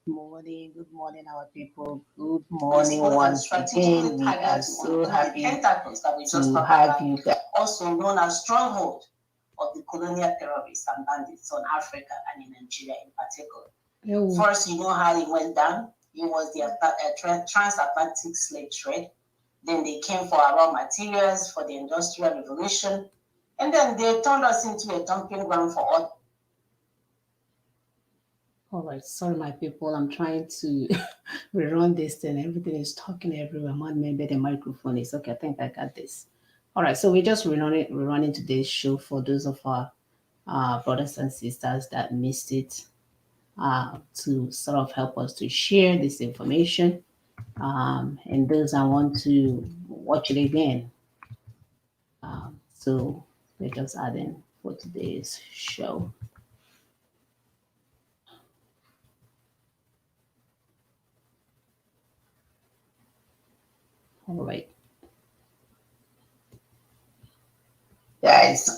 good morning, our people. Good morning once again. We are so happy Tentacles that we just to talked have about, you guys. also known as stronghold of the colonial terrorists and bandits on Africa and in Nigeria in particular. First, you know how it went down. It was the transatlantic slave trade. Then they came for our raw materials for the Industrial Revolution. And then they turned us into a dumping ground for all. All right, sorry, my people. I'm trying to rerun this thing. Everything is talking everywhere. Maybe the microphone is okay. I think I got this. All right, so we just rerunning today's show for those of our brothers and sisters that missed it, to sort of help us to share this information. And those I want to watch it again. So we're just adding for today's show. All right. Guys,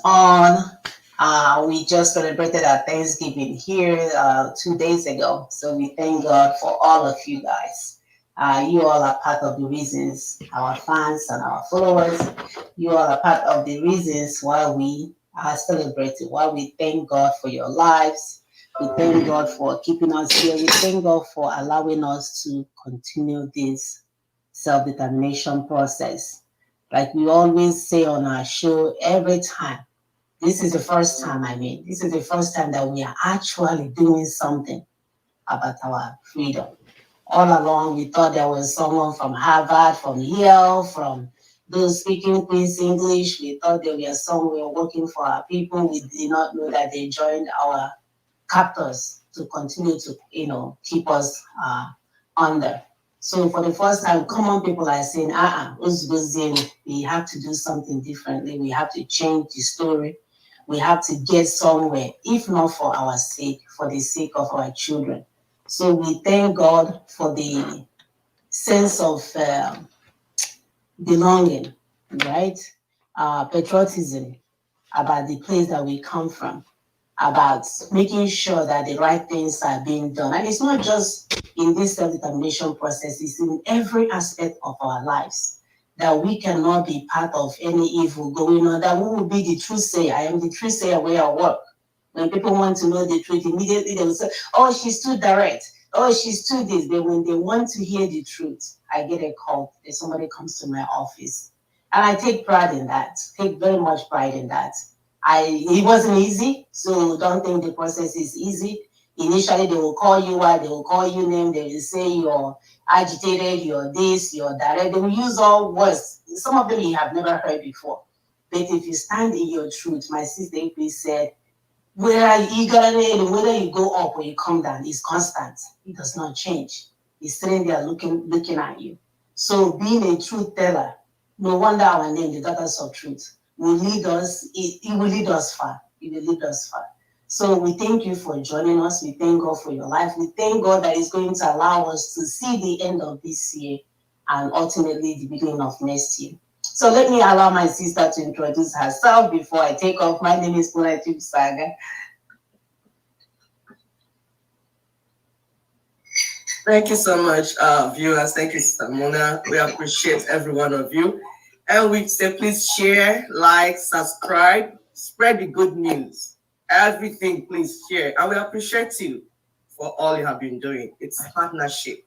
we just celebrated our Thanksgiving here 2 days ago. So we thank God for all of you guys. You all are part of the reasons, our fans and our followers, you all are part of the reasons why we are celebrating, why we thank God for your lives. We thank God for keeping us here. We thank God for allowing us to continue this self-determination process. Like we always say on our show every time, this is the first time, this is the first time that we are actually doing something about our freedom. All along, we thought there was someone from Harvard, from Yale, from those speaking Queen's English. We thought they were somewhere working for our people. We did not know that they joined our captors to continue to, keep us under. So for the first time, common people are saying, we have to do something differently. We have to change the story. We have to get somewhere, if not for our sake, for the sake of our children. So we thank God for the sense of belonging, right? Patriotism about the place that we come from, about making sure that the right things are being done. And it's not just in this self-determination process, it's in every aspect of our lives, that we cannot be part of any evil going on, that we will be the truth sayer. I am the truth sayer where I work. When people want to know the truth, immediately they will say, oh, she's too direct. Oh, she's too this. When they want to hear the truth, I get a call. Somebody comes to my office. And I take pride in that, take very much pride in that. It wasn't easy, so don't think the process is easy. Initially, they will call you out, they will call you name, they will say you're agitated, you're this, you're that. They will use all words. Some of them you have never heard before. But if you stand in your truth, my sister April said, whether you go up or you come down, is constant. It does not change. It's sitting there looking at you. So being a truth teller, no wonder our name, the Daughters of Truth, will lead us. It will lead us far. It will lead us far. So we thank you for joining us. We thank God for your life. We thank God that is going to allow us to see the end of this year and ultimately the beginning of next year. So let me allow my sister to introduce herself before I take off. My name is Pulatif Saga. Thank you so much, viewers. Thank you, Sister Mona. We appreciate every one of you. And we say please share, like, subscribe, spread the good news. Everything, please share. And we appreciate you for all you have been doing. It's partnership.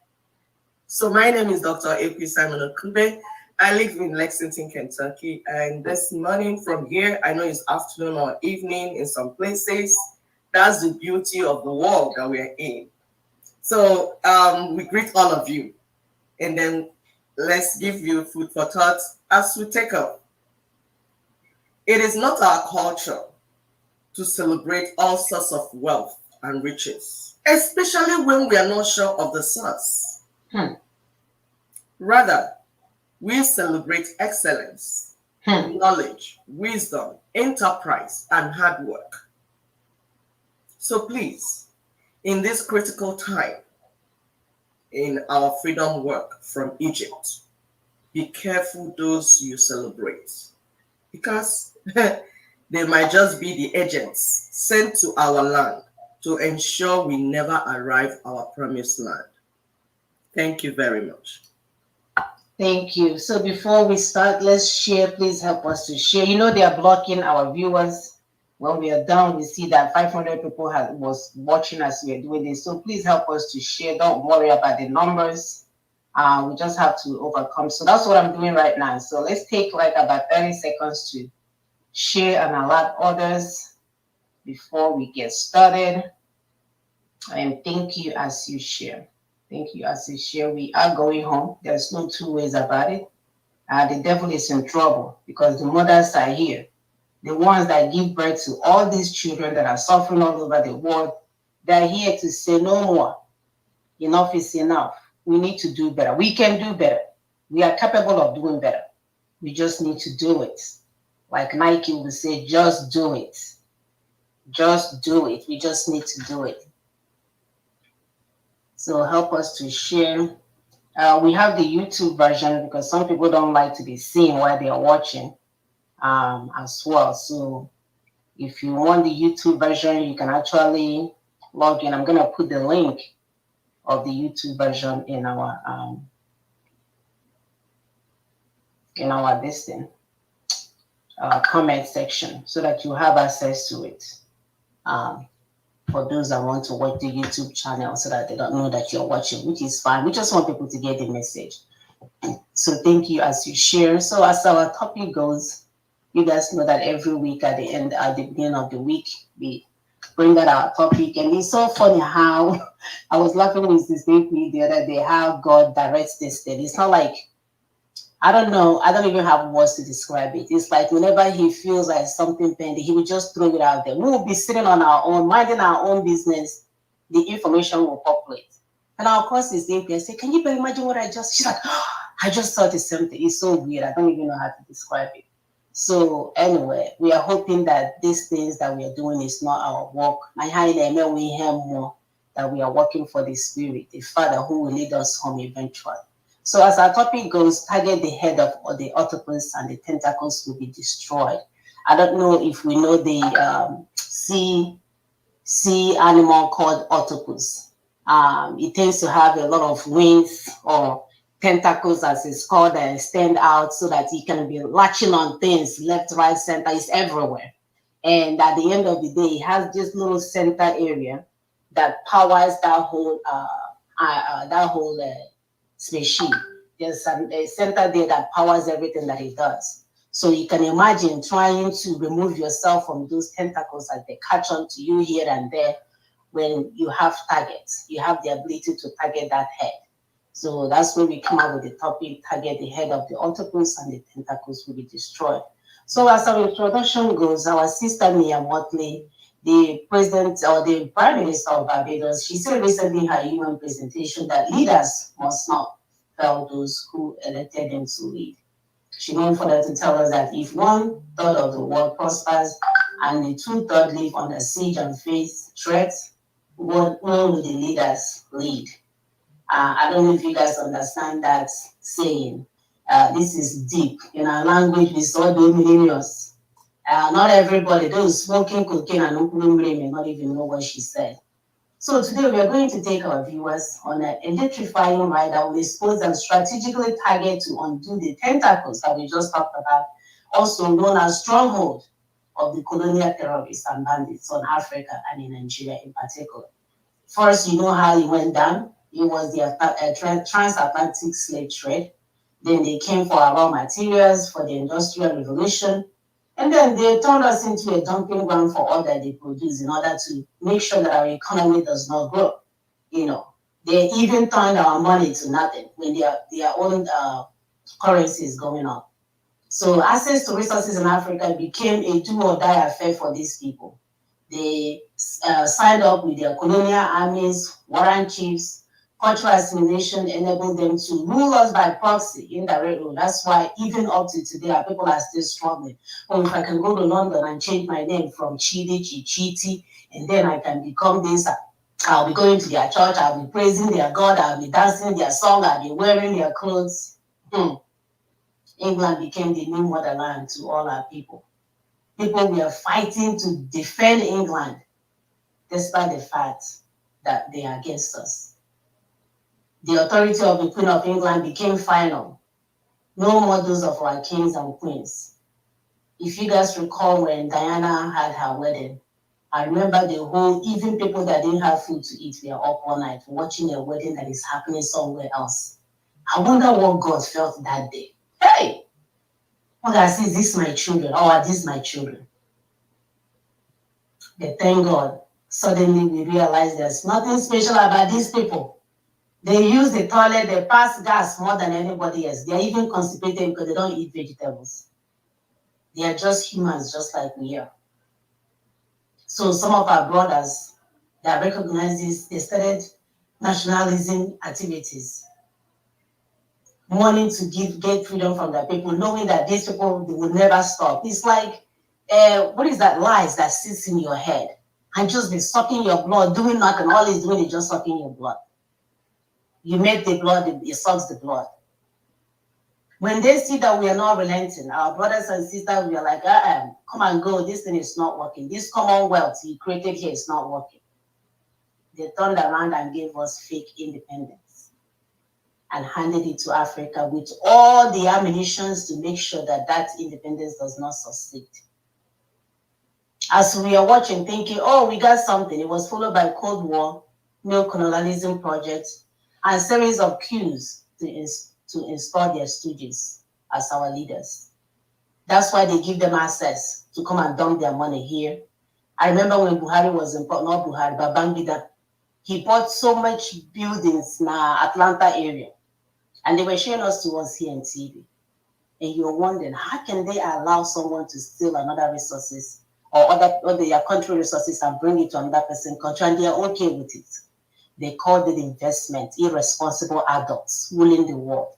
So my name is Dr. Ekwi Simon Okube. I live in Lexington, Kentucky. And this morning from here, I know it's afternoon or evening in some places. That's the beauty of the world that we're in. So we greet all of you, and then let's give you food for thought as we take up. It is not our culture to celebrate all sorts of wealth and riches, especially when we are not sure of the source. Rather, we celebrate excellence, knowledge, wisdom, enterprise, and hard work. So please, in this critical time in our freedom work from Egypt, be careful those you celebrate, because they might just be the agents sent to our land to ensure we never arrive our promised land. Thank you very much. Thank you. So before we start, let's share. Please help us to share. You know they are blocking our viewers. When we are done, we see that 500 people was watching as we are doing this. So please help us to share. Don't worry about the numbers. We just have to overcome. So that's what I'm doing right now. So let's take like about 30 seconds to share and alert others before we get started. And thank you as you share. Thank you as you share. We are going home. There's no two ways about it. The devil is in trouble because the mothers are here. The ones that give birth to all these children that are suffering all over the world, they're here to say no more. Enough is enough. We need to do better. We can do better. We are capable of doing better. We just need to do it. Like Nike would say, just do it. Just do it. We just need to do it. So help us to share. We have the YouTube version because some people don't like to be seen while they are watching as well. So if you want the YouTube version, you can actually log in. I'm going to put the link of the YouTube version in our comment section so that you have access to it. For those that want to watch the YouTube channel so that they don't know that you're watching, which is fine. We just want people to get the message. So thank you as you share. So as our topic goes, you guys know that every week at the beginning of the week, we bring out our topic. And it's so funny how I was laughing with this baby the other day, how God directs this thing. It's not like, I don't know, I don't even have words to describe it. It's like whenever he feels like something pending, he will just throw it out there. We will be sitting on our own, minding our own business. The information will populate. And I'll cross his name and say, can you imagine what I just, she's like, oh, I just thought it's something. It's so weird. I don't even know how to describe it. So anyway, we are hoping that these things that we are doing is not our work. We hear more that we are working for the Spirit, the Father who will lead us home eventually. So as our topic goes, target the head of the octopus and the tentacles will be destroyed. I don't know if we know the sea animal called octopus. It tends to have a lot of wings or tentacles, as it's called, that extend out so that it can be latching on things left, right, center. It's everywhere. And at the end of the day, it has this little center area that powers that whole species. There's a center there that powers everything that it does. So you can imagine trying to remove yourself from those tentacles as they catch on to you here and there. When you have targets, you have the ability to target that head. So that's where we come up with the topic, target the head of the octopus and the tentacles will be destroyed. So as our introduction goes, our sister Mia Motley, the president or the prime minister of Barbados, she said recently in her UN presentation that leaders must not fail those who elected them to lead. She went further to tell us that if 1/3 of the world prospers and the 2/3 live under siege and face threats, when will the leaders lead? I don't know if you guys understand that saying. This is deep. In our language, we saw the millennials. Not everybody, those smoking cocaine and Ukulumbre may not even know what she said. So today we are going to take our viewers on an electrifying ride that will expose and strategically target to undo the tentacles that we just talked about, also known as stronghold of the colonial terrorists and bandits on Africa and in Nigeria in particular. First, you know how it went down. It was the transatlantic slave trade. Then they came for our raw materials for the Industrial Revolution. And then they turned us into a dumping ground for all that they produce in order to make sure that our economy does not grow. You know, they even turned our money to nothing when their own currency is going up. So access to resources in Africa became a do or die affair for these people. They signed up with their colonial armies, warrant chiefs. Cultural assimilation enabled them to rule us by proxy, indirect rule. That's why even up to today, our people are still struggling. Oh, if I can go to London and change my name from Chidi to Chiti, and then I can become this, I'll be going to their church, I'll be praising their God, I'll be dancing their song, I'll be wearing their clothes. England became the new motherland to all our people. People were fighting to defend England. despite the fact that they are against us. The authority of the Queen of England became final. No more those of our kings and queens. If you guys recall when Diana had her wedding, I remember the whole, even people that didn't have food to eat, they are up all night watching a wedding that is happening somewhere else. I wonder what God felt that day. Hey! God, I see, this my children, or are these my children? But thank God, suddenly we realize there's nothing special about these people. They use the toilet, they pass gas more than anybody else. They're even constipated because they don't eat vegetables. They are just humans, just like we are. So some of our brothers that recognize this, they started nationalism activities, wanting to get freedom from their people, knowing that these people, they will never stop. It's like, what is that lies that sits in your head and just be sucking your blood, doing nothing, all it's doing is just sucking your blood. You make the blood, it sucks the blood. When they see that we are not relenting, our brothers and sisters, we are like, come and go, this thing is not working. This commonwealth you created here is not working. They turned around and gave us fake independence and handed it to Africa with all the ammunitions to make sure that that independence does not succeed. As we are watching, thinking, oh, we got something, it was followed by Cold War, neo-colonialism projects, and series of coups to install their stooges as our leaders. That's why they give them access to come and dump their money here. I remember when Buhari was in, not Buhari, but Babangida, he bought so much buildings in the Atlanta area, and they were showing us to us here on TV. And you're wondering, how can they allow someone to steal another resources or their country resources and bring it to another person's country, and they are okay with it? They called it investment, irresponsible adults ruling the world.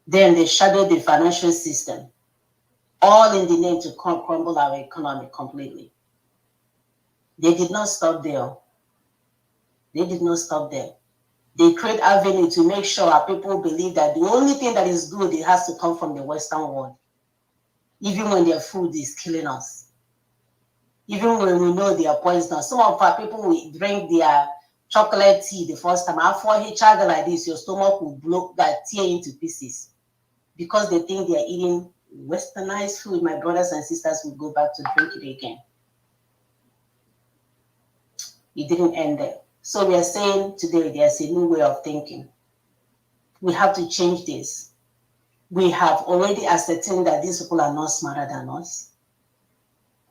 Then they shadowed the financial system, all in the name to crumble our economy completely. They did not stop there. They did not stop there. They create avenue to make sure our people believe that the only thing that is good, it has to come from the Western world. Even when their food is killing us. Even when we know they are poisonous. Some of our people will drink their chocolate tea the first time. After he chugga like this, your stomach will blow that tear into pieces. Because they think they are eating westernized food, my brothers and sisters will go back to drink it again. It didn't end there. So we are saying today there's a new way of thinking. We have to change this. We have already ascertained that these people are not smarter than us.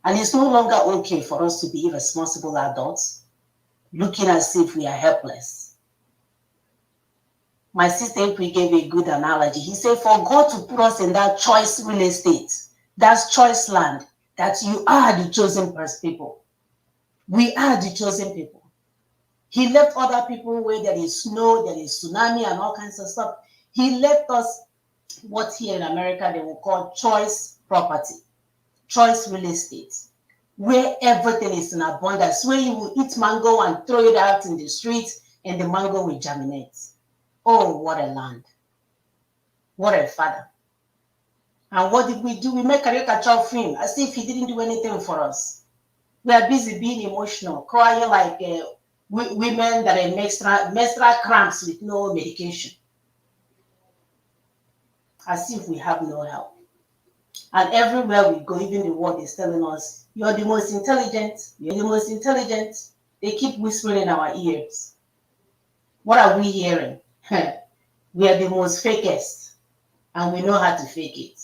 And it's no longer okay for us to be irresponsible adults, looking as if we are helpless. My sister April gave a good analogy. He said, for God to put us in that choice real estate, that's choice land, that you are the chosen people. We are the chosen people. He left other people where there is snow, there is tsunami and all kinds of stuff. He left us what here in America they will call choice property, choice real estate, where everything is in abundance, where you will eat mango and throw it out in the street and the mango will germinate. Oh, what a land. What a father. And what did we do? We make caricature of him as if he didn't do anything for us. We are busy being emotional, crying like women that are menstrual cramps with no medication. As if we have no help. And everywhere we go, even the world is telling us, you're the most intelligent, you're the most intelligent. They keep whispering in our ears. What are we hearing? We are the most fakest, and we know how to fake it.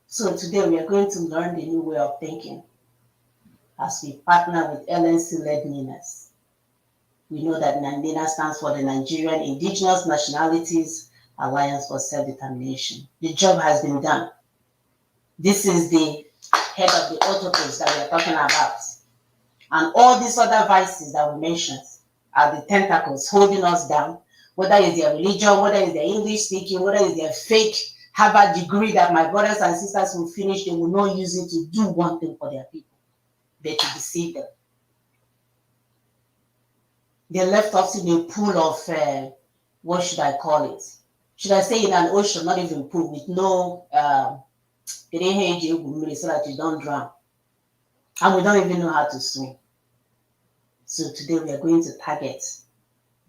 So today we are going to learn the new way of thinking as we partner with LNC-led NINAS. We know that NINA stands for the Nigerian Indigenous Nationalities Alliance for Self-Determination. The job has been done. This is the head of the Octopus that we are talking about. And all these other vices that we mentioned are the tentacles holding us down, whether it's their religion, whether it's their English speaking, whether it's their fake Harvard degree that my brothers and sisters will finish, they will not use it to do one thing for their people, but to deceive them. They left us in a pool of, what should I call it? Should I say in an ocean, not even pool, with no, so that you don't drown. And we don't even know how to swim. So today we are going to target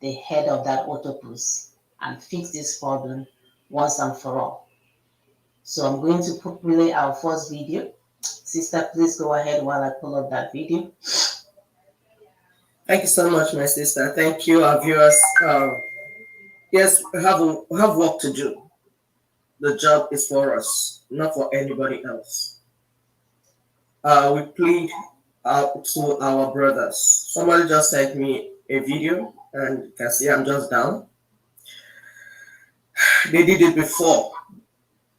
the head of that octopus and fix this problem once and for all. So I'm going to play our first video. Sister, please go ahead while I pull up that video. Thank you so much, my sister. Thank you, our viewers. Yes, we have work to do. The job is for us, not for anybody else. We plead out to our brothers. Somebody just sent me a video, and you can see I'm just down. They did it before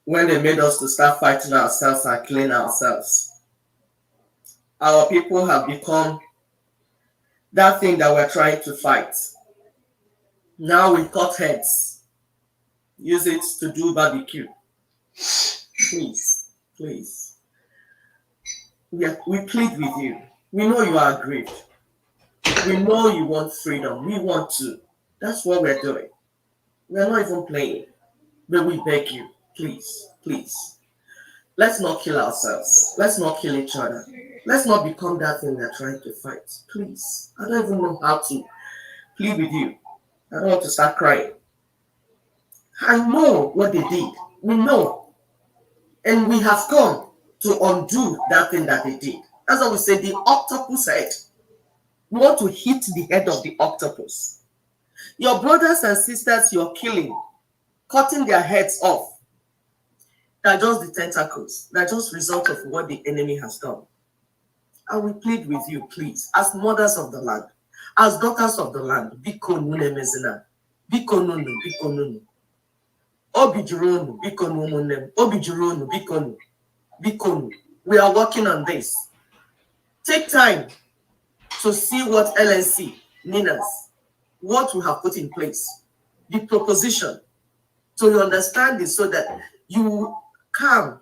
when they made us to start fighting ourselves and killing ourselves. Our people have become that thing that we're trying to fight. Now we cut heads, use it to do barbecue. Please, please. We plead with you. We know you are aggrieved. We know you want freedom. We want to. That's what we're doing. We're not even playing. But we beg you, please, please. Let's not kill ourselves. Let's not kill each other. Let's not become that thing we're trying to fight. Please. I don't even know how to plead with you. I don't want to start crying. I know what they did. We know. And we have come to undo that thing that they did. That's why we say the octopus head. We want to hit the head of the octopus. Your brothers and sisters you're killing, cutting their heads off, they're just the tentacles. They're just result of what the enemy has done. And we plead with you, please, as mothers of the land, as daughters of the land, biko nune mezina, biko nunu, biko nunu. Obi jironu, biko numunem, obi jironu, biko nu, biko nu. We are working on this. Take time to see what LNC, Ninas, what we have put in place, the proposition, so you understand it so that you come.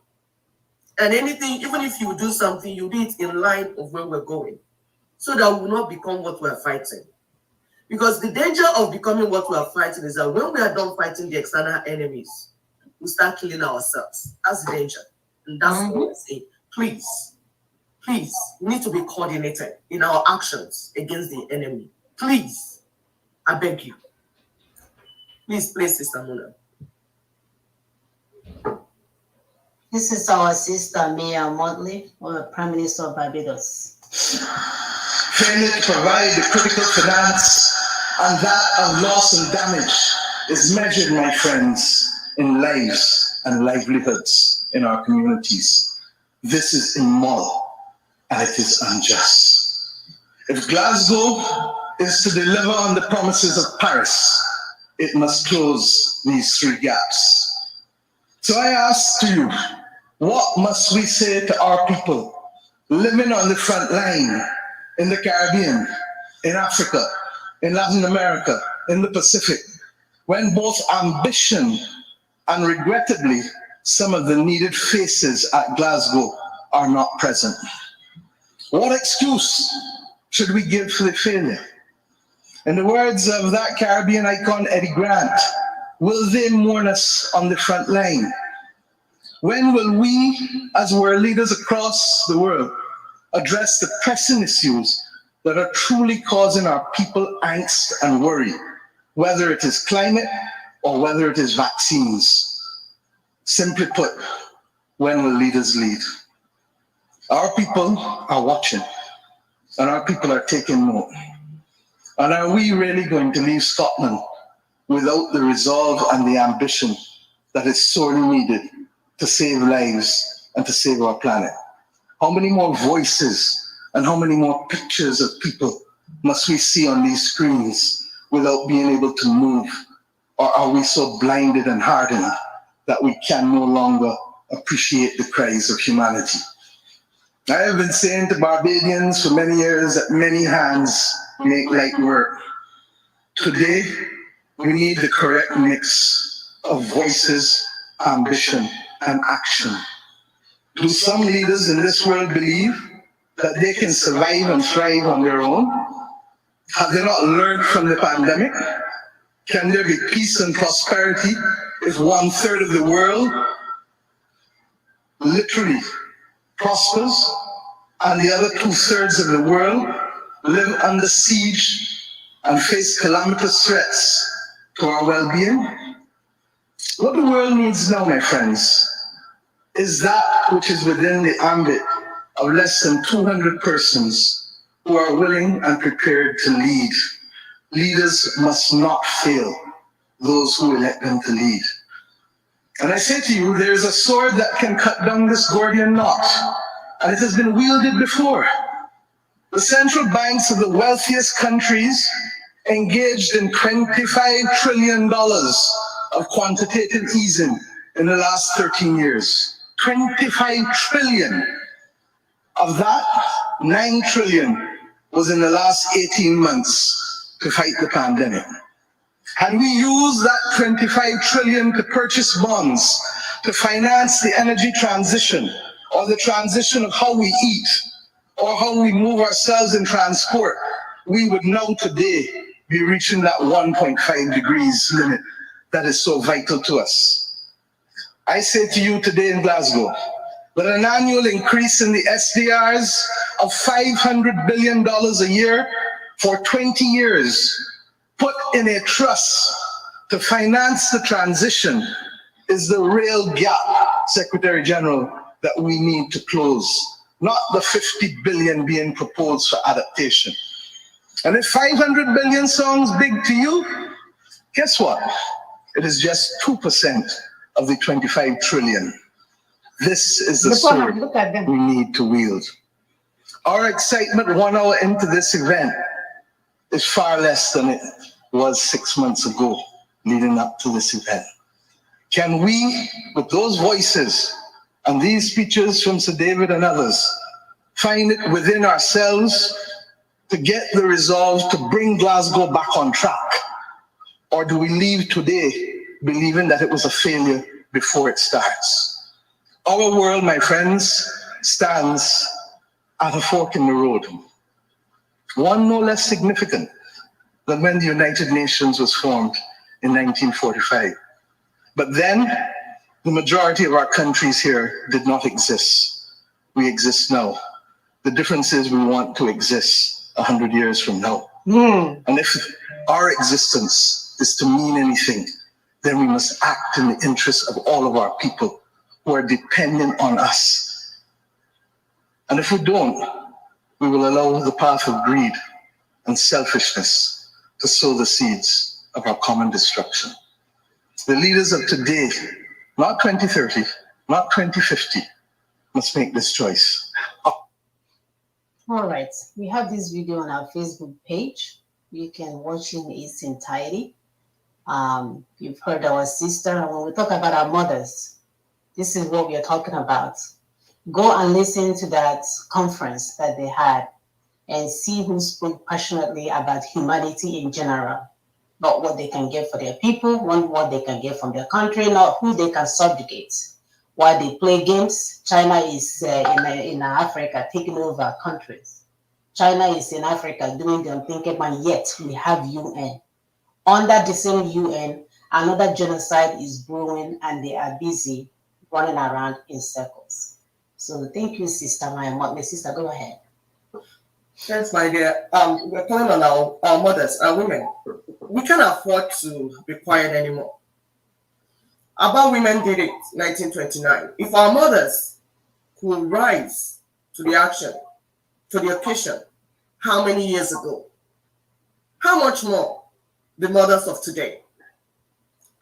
And anything, even if you do something, you do it in line of where we're going, so that we will not become what we are fighting. Because the danger of becoming what we are fighting is that when we are done fighting the external enemies, we start killing ourselves. That's the danger. And that's what we say. Please, please, we need to be coordinated in our actions against the enemy. Please, I beg you. Please, Sister Mona. This is our sister Mia Motley, Prime Minister of Barbados. Failure to provide the critical finance and that of loss and damage is measured, my friends, in lives and livelihoods in our communities. This is immoral and it is unjust. If Glasgow is to deliver on the promises of Paris, it must close these three gaps. So I ask to you, what must we say to our people living on the front line in the Caribbean, in Africa, in Latin America, in the Pacific, when both ambition and regrettably some of the needed faces at Glasgow are not present? What excuse should we give for the failure? In the words of that Caribbean icon, Eddie Grant, will they mourn us on the front line? When will we, as world leaders across the world, address the pressing issues that are truly causing our people angst and worry, whether it is climate or whether it is vaccines? Simply put, when will leaders lead? Our people are watching, and our people are taking note. And are we really going to leave Scotland without the resolve and the ambition that is sorely needed to save lives and to save our planet? How many more voices and how many more pictures of people must we see on these screens without being able to move? Or are we so blinded and hardened that we can no longer appreciate the cries of humanity? I have been saying to Barbadians for many years that many hands make light work. Today, we need the correct mix of voices, ambition, and action. Do some leaders in this world believe that they can survive and thrive on their own? Have they not learned from the pandemic? Can there be peace and prosperity if 1/3 of the world literally prospers and the other 2/3 of the world live under siege and face calamitous threats to our well-being. What the world needs now, my friends, is that which is within the ambit of less than 200 persons who are willing and prepared to lead. Leaders must not fail those who elect them to lead. And I say to you, there is a sword that can cut down this Gordian knot, and it has been wielded before. The central banks of the wealthiest countries engaged in $25 trillion of quantitative easing in the last 13 years. 25 trillion. Of that, 9 trillion was in the last 18 months to fight the pandemic. Had we used that 25 trillion to purchase bonds, to finance the energy transition, or the transition of how we eat, or how we move ourselves in transport, we would now today be reaching that 1.5 degrees limit that is so vital to us. I say to you today in Glasgow, that an annual increase in the SDRs of $500 billion a year for 20 years, put in a trust to finance the transition, is the real gap, Secretary General, that we need to close, not the 50 billion being proposed for adaptation. And if 500 billion sounds big to you, guess what? It is just 2% of the 25 trillion. This is the sword we need to wield. Our excitement 1 hour into this event is far less than it was 6 months ago, leading up to this event. Can we, with those voices and these speeches from Sir David and others, find it within ourselves to get the resolve to bring Glasgow back on track? Or do we leave today believing that it was a failure before it starts? Our world, my friends, stands at a fork in the road. One no less significant than when the United Nations was formed in 1945. But then, the majority of our countries here did not exist. We exist now. The difference is we want to exist 100 years from now. And if our existence is to mean anything, then we must act in the interest of all of our people who are dependent on us. And if we don't, we will allow the path of greed and selfishness to sow the seeds of our common destruction. The leaders of today, not 2030, not 2050, must make this choice. All right, we have this video on our Facebook page. You can watch in its entirety. You've heard our sister, and when we talk about our mothers, this is what we are talking about. Go and listen to that conference that they had and see who spoke passionately about humanity in general, not what they can get for their people, not what they can get from their country, not who they can subjugate. While they play games, China is in Africa taking over countries. China is in Africa doing the unthinkable, and yet we have UN. Under the same UN, another genocide is brewing, and they are busy running around in circles. So thank you, sister. My sister, go ahead. Thanks, my dear. We're calling on our mothers, our women. We can't afford to be quiet anymore. About women did it, 1929. If our mothers could rise to the action, to the occasion, how many years ago? How much more the mothers of today?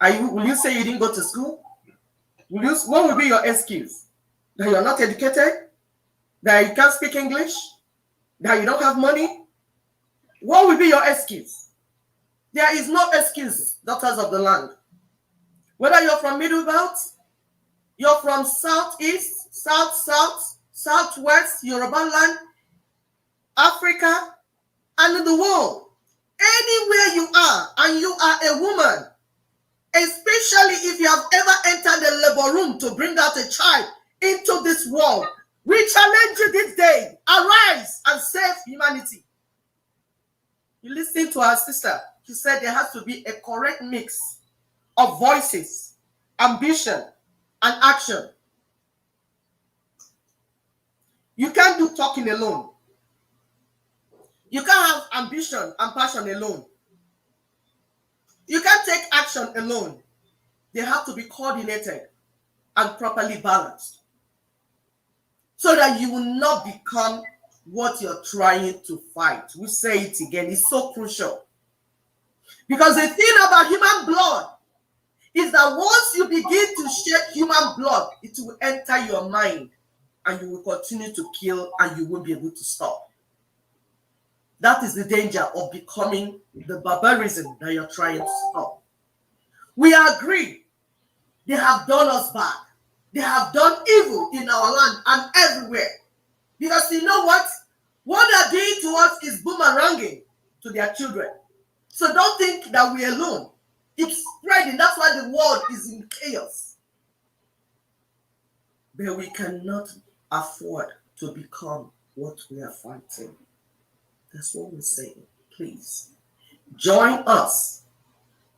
Will you say you didn't go to school? What will be your excuse? That you're not educated? That you can't speak English? That you don't have money? What will be your excuse? There is no excuse, daughters of the land. Whether you're from Middle Belt, you're from Southeast, South, Southwest, Yoruba land, Africa, and in the world, anywhere you are, and you are a woman, especially if you have ever entered the labor room to bring out a child into this world, we challenge you this day. Arise and save humanity. You listen to our sister. She said there has to be a correct mix of voices, ambition, and action. You can't do talking alone. You can't have ambition and passion alone. You can't take action alone. They have to be coordinated and properly balanced so that you will not become what you're trying to fight. We say it again, it's so crucial. Because the thing about human blood is that once you begin to shed human blood, it will enter your mind and you will continue to kill and you won't be able to stop. That is the danger of becoming the barbarism that you're trying to stop. We agree they have done us bad. They have done evil in our land and everywhere. Because you know what? What they're doing to us is boomeranging to their children. So don't think that we're alone. It's spreading. That's why the world is in chaos. But we cannot afford to become what we are fighting. That's what we're saying. Please join us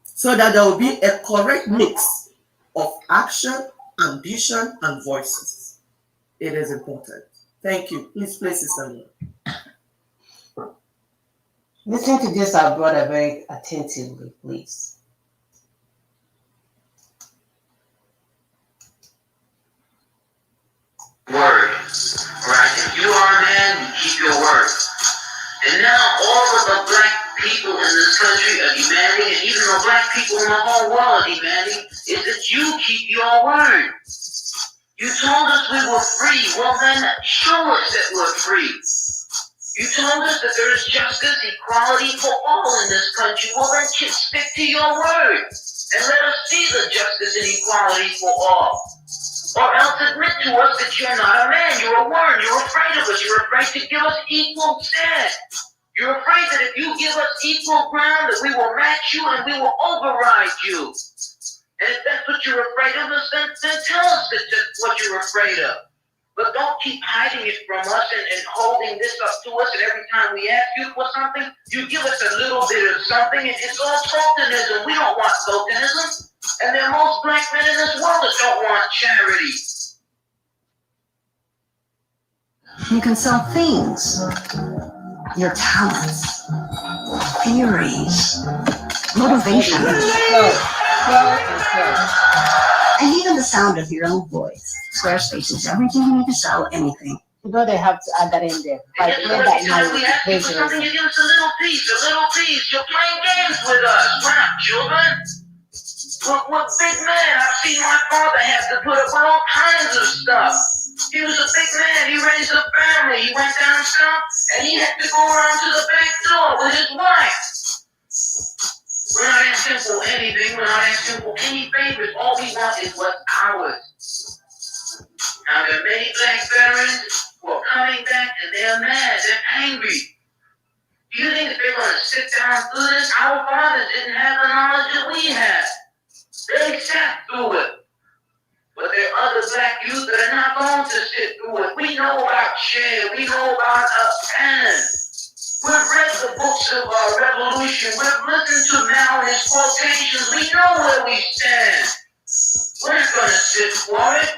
so that there will be a correct mix of action, ambition, and voices. It is important. Thank you. Please place it somewhere. Listen to this, our brother, very attentively, please. Word. Right? If you are a man, you keep your word. And now all of the black people in this country are demanding, and even the black people in the whole world are demanding, is that you keep your word. You told us we were free. Well then, show us that we're free. You told us that there is justice, equality for all in this country. Well then, stick to your word. And let us see the justice and equality for all. Or else admit to us that you're not a man, you're a worm, you're afraid of us, you're afraid to give us equal stand. You're afraid that if you give us equal ground, that we will match you and we will override you. And if that's what you're afraid of, then tell us that's what you're afraid of. But don't keep hiding it from us and holding this up to us, and every time we ask you for something, you give us a little bit of something, and it's all tokenism. We don't want tokenism. And there are most black men in this world that don't want charity. You can sell things, your talents, theories, motivation, and even the sound of your own voice. Squarespace is everything you need to sell anything. You know they have to add that in there. Like, And every time we ask you for something, you give us a little piece. You're playing games with us. We're not children. We're big men. I've seen my father have to put up with all kinds of stuff. He was a big man. He raised a family. He went down south, and he had to go around to the back door with his wife. We're not asking for anything. We're not asking for any favors. All we want is what's ours. Now, there are many black veterans who are coming back, and they're mad. They're angry. Do you think that they're going to sit down through this? Our fathers didn't have the knowledge that we had. They sat through it. But there are other black youth that are not going to sit through it. We know about Che. We know about Cannon. We've read the books of our revolution. We've listened to Mao and his quotations. We know where we stand. We're not going to sit for it.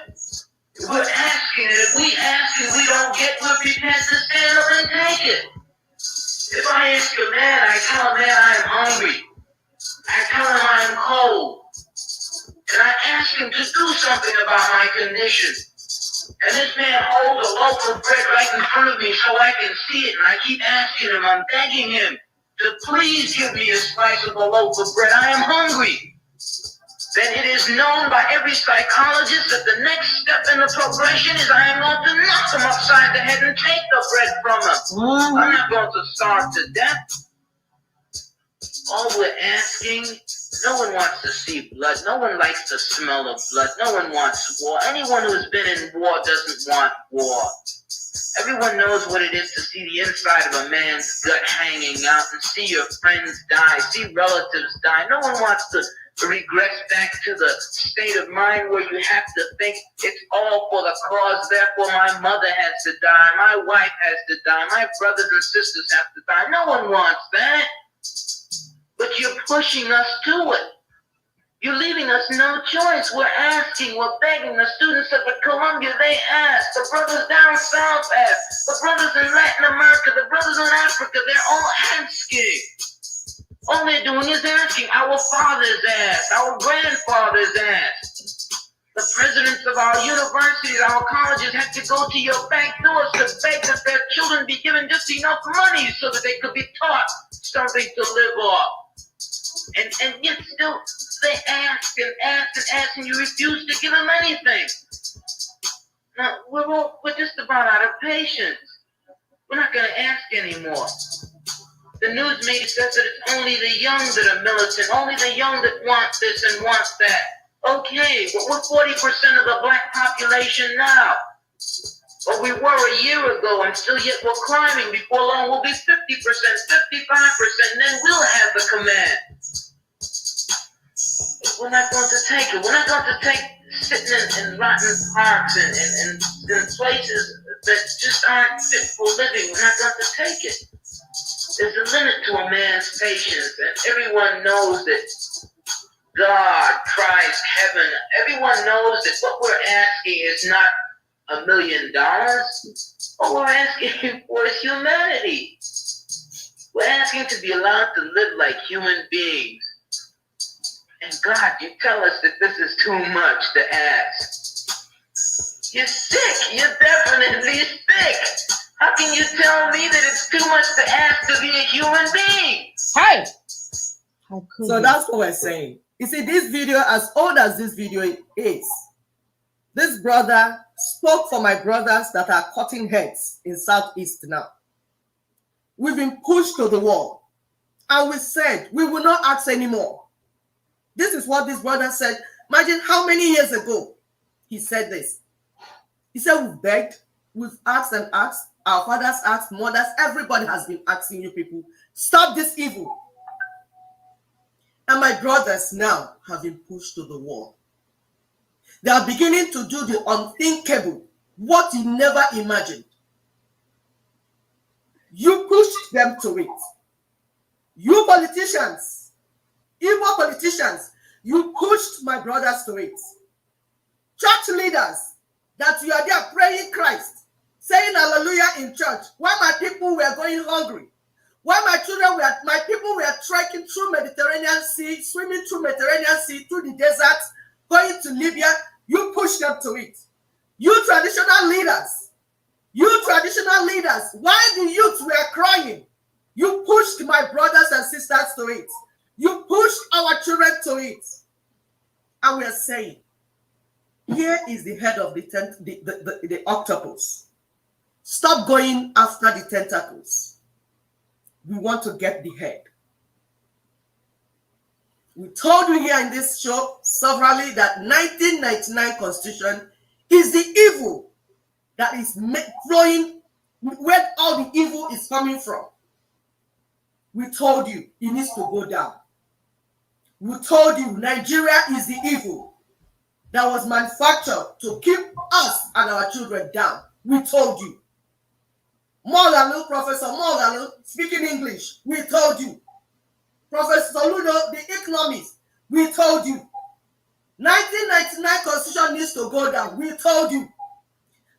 We're asking it. If we ask and we don't get, we're prepared to stand up and take it. If I ask a man, I tell a man I am hungry. I tell him I am cold. And I ask him to do something about my condition. And this man holds a loaf of bread right in front of me so I can see it. And I keep asking him, I'm begging him to please give me a slice of a loaf of bread. I am hungry. Then it is known by every psychologist that the next step in the progression is I am going to knock him upside the head and take the bread from him. I'm not going to starve to death. All we're asking, no one wants to see blood. No one likes the smell of blood. No one wants war. Anyone who's been in war doesn't want war. Everyone knows what it is to see the inside of a man's gut hanging out and see your friends die, see relatives die. No one wants to regress back to the state of mind where you have to think it's all for the cause, therefore my mother has to die, my wife has to die, my brothers and sisters have to die. No one wants that. But you're pushing us to it. You're leaving us no choice. We're asking, we're begging. The students up at Columbia, they ask. The brothers down south ask. The brothers in Latin America, the brothers in Africa, they're all asking. All they're doing is asking. Our fathers asked. Our grandfathers asked. The presidents of our universities, our colleges had to go to your back doors to beg that their children be given just enough money so that they could be taught something to live off. And yet still they ask and ask and ask, and you refuse to give them anything. Now, we're just about out of patience. We're not going to ask anymore. The news media says that it's only the young that are militant, only the young that want this and want that. Okay, but we're 40% of the black population now. But we were a year ago, and still yet we're climbing. Before long, we'll be 50%, 55%, and then we'll have the command. We're not going to take it. We're not going to take sitting in rotten parks and places that just aren't fit for living. We're not going to take it. There's a limit to a man's patience, and everyone knows that God, Christ, heaven, everyone knows that what we're asking is not $1 million. What we're asking for is humanity. We're asking to be allowed to live like human beings. And God, you tell us that this is too much to ask. You're sick. You're definitely sick. How can you tell me that it's too much to ask to be a human being? Hey! So that's what we're saying. You see, this video, as old as this video is, this brother spoke for my brothers that are cutting heads in Southeast now. We've been pushed to the wall. And we said, we will not ask anymore. This is what this brother said. Imagine how many years ago he said this. He said, we've begged, we've asked and asked. Our fathers asked, mothers, everybody has been asking you people, stop this evil. And my brothers now have been pushed to the wall. They are beginning to do the unthinkable, what you never imagined. You pushed them to it. You politicians, evil politicians, you pushed my brothers to it. Church leaders, that you are there praying Christ, saying hallelujah in church, while my people were going hungry, while my people were trekking through Mediterranean Sea, swimming through Mediterranean Sea, through the desert, going to Libya, you pushed them to it. You traditional leaders, while the youth were crying, you pushed my brothers and sisters to it. You pushed our children to it. And we are saying, here is the head of the octopus. Stop going after the tentacles. We want to get the head. We told you here in this show severally that 1999 Constitution is the evil that is flowing, where all the evil is coming from. We told you it needs to go down. We told you Nigeria is the evil that was manufactured to keep us and our children down. We told you. Morgano, Professor Morgano, speaking English, we told you. Professor Ludo, the economist, we told you. 1999 Constitution needs to go down. We told you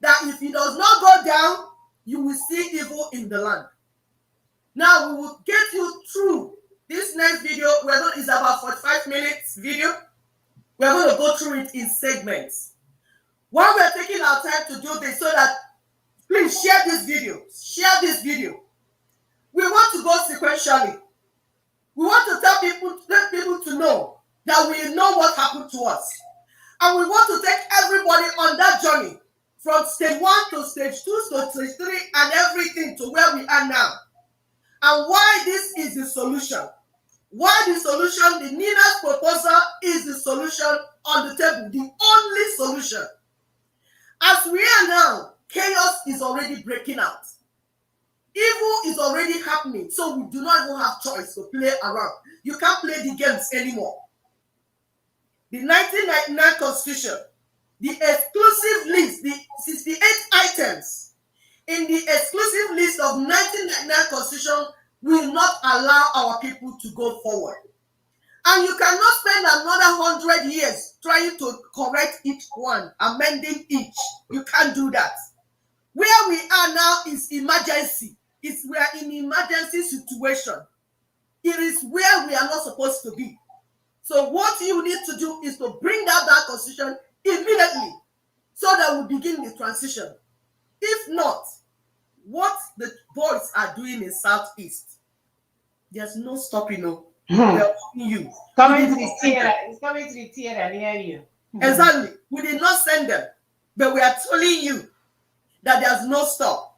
that if it does not go down, you will see evil in the land. Now we will get you through this next video. It's about 45 minutes video. We're going to go through it in segments. While we're taking our time to do this, so that please share this video. Share this video. We want to go sequentially. We want to tell people to know that we know what happened to us. And we want to take everybody on that journey from stage 1 to stage 2 to stage 3 and everything to where we are now. And why this is the solution. Why the solution, the Nina's proposal is the solution on the table, the only solution. As we are now, chaos is already breaking out. Evil is already happening, so we do not even have choice to play around. You can't play the games anymore. The 1999 Constitution, the exclusive list, the 68 items in the exclusive list of 1999 Constitution will not allow our people to go forward. And you cannot spend another 100 years trying to correct each one, amending each. You can't do that. Where we are now is emergency. We are in emergency situation. It is where we are not supposed to be. So what you need to do is to bring down that constitution immediately so that we begin the transition. If not, what the boys are doing in Southeast, there's no stopping. No, they're calling you. Coming to the theater. It's coming to the theater near you. Exactly. We did not send them, but we are telling you that there's no stop.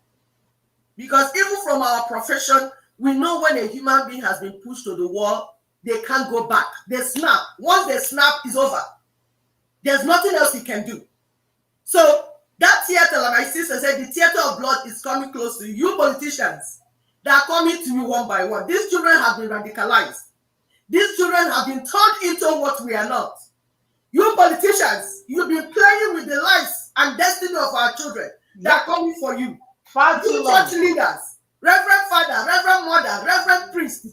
Because even from our profession, we know when a human being has been pushed to the wall, they can't go back. They snap. Once they snap, it's over. There's nothing else you can do. So that theater, like my sister said, the theater of blood is coming close to you. You politicians, they are coming to you one by one. These children have been radicalized. These children have been turned into what we are not. You politicians, you've been playing with the lives and destiny of our children. They are coming for you. You church leaders, Reverend Father, Reverend Mother, Reverend Priest,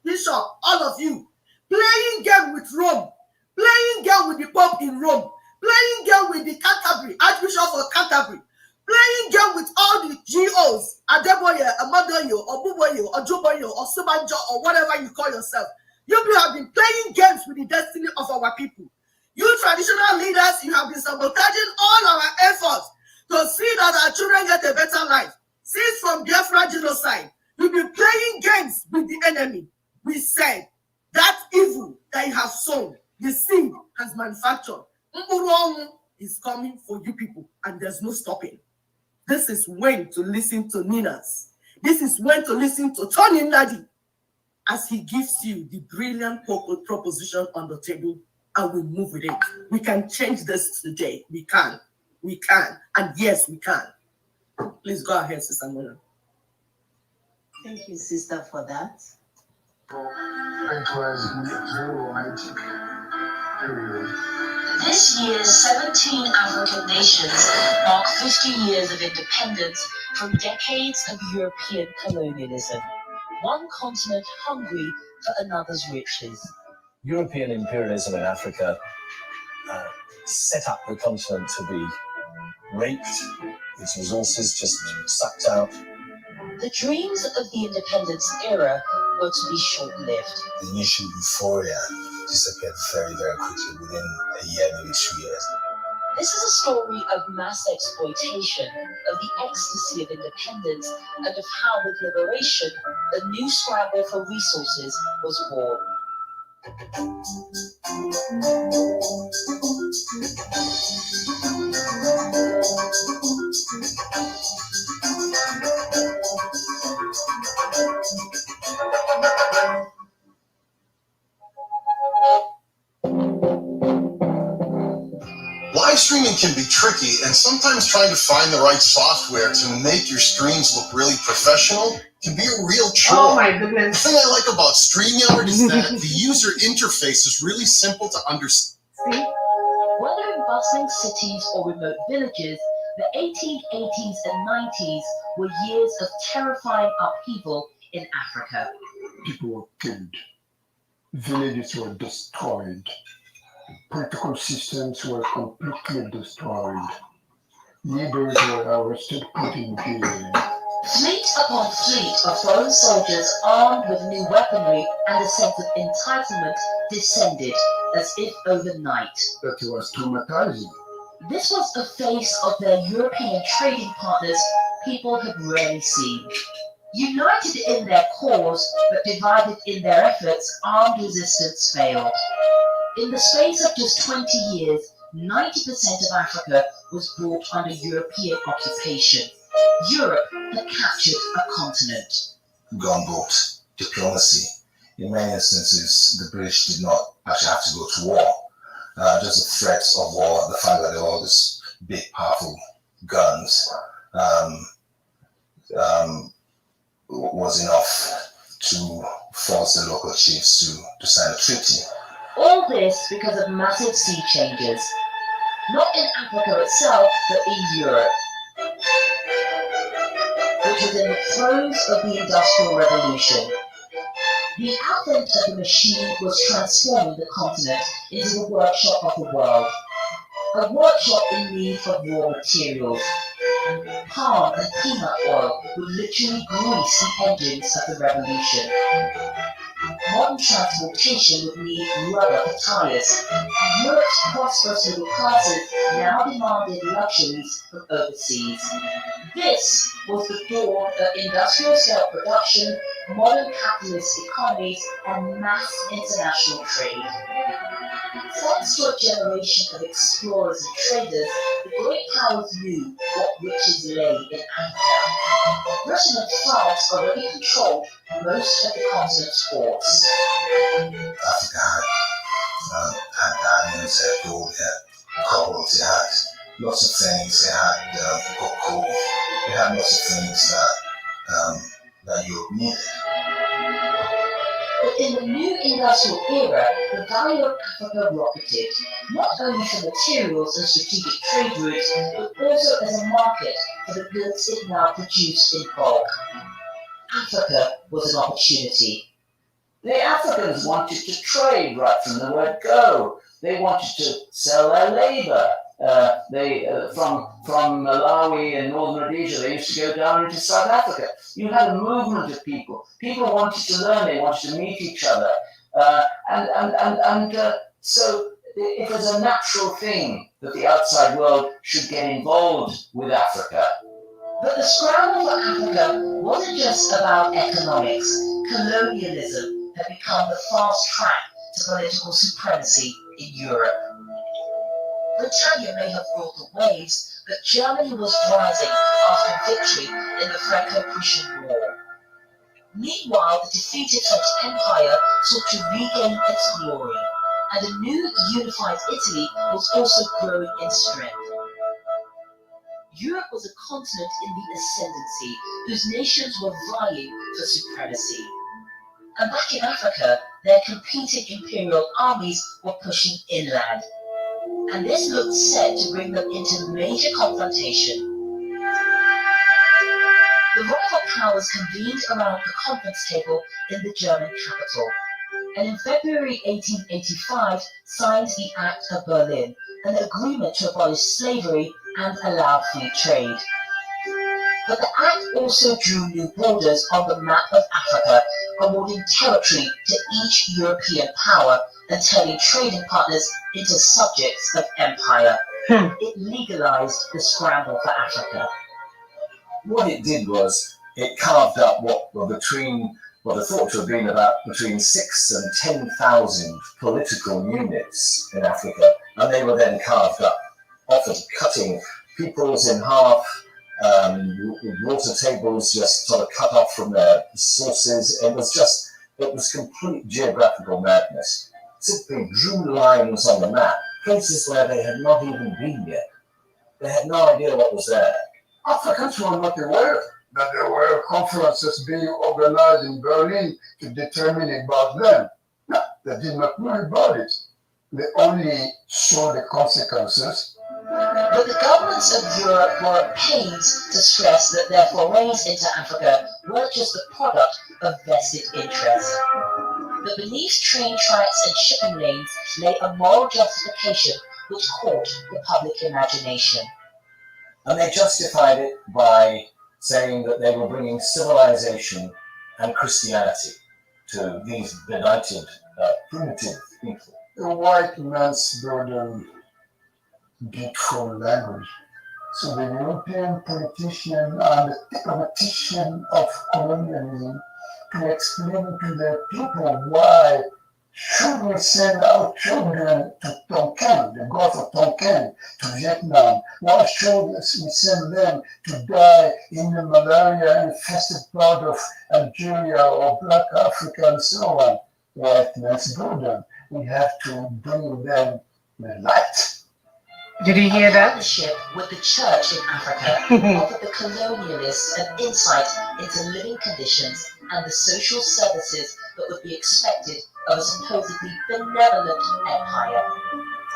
Bishop, all of you, playing game with Rome, playing game with the Pope in Rome, playing game with the Canterbury, Archbishop of Canterbury, playing game with all the GOs, Adeboye, Amadoyo, Obuboyo, Ojuboyo, or Subanjo, or whatever you call yourself. You have been playing games with the destiny of our people. You traditional leaders, you have been sabotaging all our efforts to see that our children get a better life. Since from Biafra genocide, you've been playing games with the enemy. We said that evil that you have sown, the seed has manufactured. Mburuomu is coming for you people, and there's no stopping. This is when to listen to Ninas. This is when to listen to Tony Nadi as he gives you the brilliant proposition on the table, and we move with it. We can change this today. We can. We can. And yes, we can. Please go ahead, Sister Mona. Thank you, sister, for that. It was very romantic. This year, 17 African nations mark 50 years of independence from decades of European colonialism. One continent hungry for another's riches. European imperialism in Africa set up the continent to be raped, its resources just sucked out. The dreams of the independence era were to be short-lived. The initial euphoria disappeared very, very quickly within a year, maybe 2 years. This is a story of mass exploitation, of the ecstasy of independence, and of how with liberation, a new scramble for resources was born. Live streaming can be tricky, and sometimes trying to find the right software to make your streams look really professional can be a real chore. Oh my goodness. The thing I like about StreamYard is that the user interface is really simple to understand. See? Whether in bustling cities or remote villages, the 1880s and 90s were years of terrifying upheaval in Africa. People were killed. Villages were destroyed. Political systems were completely destroyed. Leaders were arrested, put in jail. Fleet upon fleet of foreign soldiers armed with new weaponry and a sense of entitlement descended as if overnight. That was traumatizing. This was the face of their European trading partners people had rarely seen. United in their cause, but divided in their efforts, armed resistance failed. In the space of just 20 years, 90% of Africa was brought under European occupation. Europe had captured a continent. Gunboat diplomacy. In many instances, the British did not actually have to go to war. Just the threats of war, the fact that there were all these big, powerful guns, was enough to force the local chiefs to sign a treaty. All this because of massive sea changes, not in Africa itself, but in Europe, which was in the throes of the Industrial Revolution. The advent of the machine was transforming the continent into the workshop of the world, a workshop in need of raw materials. Palm and peanut oil would literally grease the engines of the revolution. Modern transportation would need rubber for tires, and Europe's prosperous middle classes now demanded luxuries from overseas. This was the dawn of industrial-scale production, modern capitalist economies, and mass international trade. Thanks to a generation of explorers and traders, the great powers knew what riches lay in Africa. Britain and France already controlled most of the continent's ports. Africa had diamonds, had gold, had coal, it had lots of things. It had cocoa. It had lots of things that Europe needed. But in the new industrial era, the value of Africa rocketed, not only for materials and strategic trade routes, but also as a market for the goods it now produced in bulk. Africa was an opportunity. The Africans wanted to trade right from the word go. They wanted to sell their labor. From Malawi and northern Rhodesia, they used to go down into South Africa. You had a movement of people. People wanted to learn. They wanted to meet each other, so it was a natural thing that the outside world should get involved with Africa. But the scramble for Africa wasn't just about economics. Colonialism had become the fast track to political supremacy in Europe. Britannia may have ruled the waves, but Germany was rising after victory in the Franco-Prussian War. Meanwhile, the defeated French Empire sought to regain its glory, and a new unified Italy was also growing in strength. Europe was a continent in the ascendancy, whose nations were vying for supremacy. And back in Africa, their competing imperial armies were pushing inland. And this looked set to bring them into major confrontation. The rival powers convened around a conference table in the German capital, and in February 1885 signed the Act of Berlin, an agreement to abolish slavery and allow free trade. But the Act also drew new borders on the map of Africa, awarding territory to each European power and turning trading partners into subjects of empire. It legalized the scramble for Africa. What it did was it carved up what are thought to have been about between 6,000 and 10,000 political units in Africa, and they were then carved up, often cutting peoples in half, water tables just sort of cut off from their sources. It was complete geographical madness. Simply drew lines on the map, places where they had not even been yet. They had no idea what was there. Africans were not aware that there were conferences being organized in Berlin to determine about them. No, they did not know about it. They only saw the consequences. But the governments of Europe were at pains to stress that their forays into Africa weren't just the product of vested interest. But beneath train tracks and shipping lanes lay a moral justification which caught the public imagination. And they justified it by saying that they were bringing civilization and Christianity to these benighted, primitive people. The white man's burden beautiful language. So the European politician and the theoretician of colonialism to explain to their people why should we send our children to Tonkin, the Gulf of Tonkin, to Vietnam? Why should we send them to die in the malaria-infested part of Algeria or Black Africa and so on? White man's burden. We have to bring them the light. Did you hear that? Partnership with the church in Africa offered the colonialists an insight into living conditions and the social services that would be expected of a supposedly benevolent empire.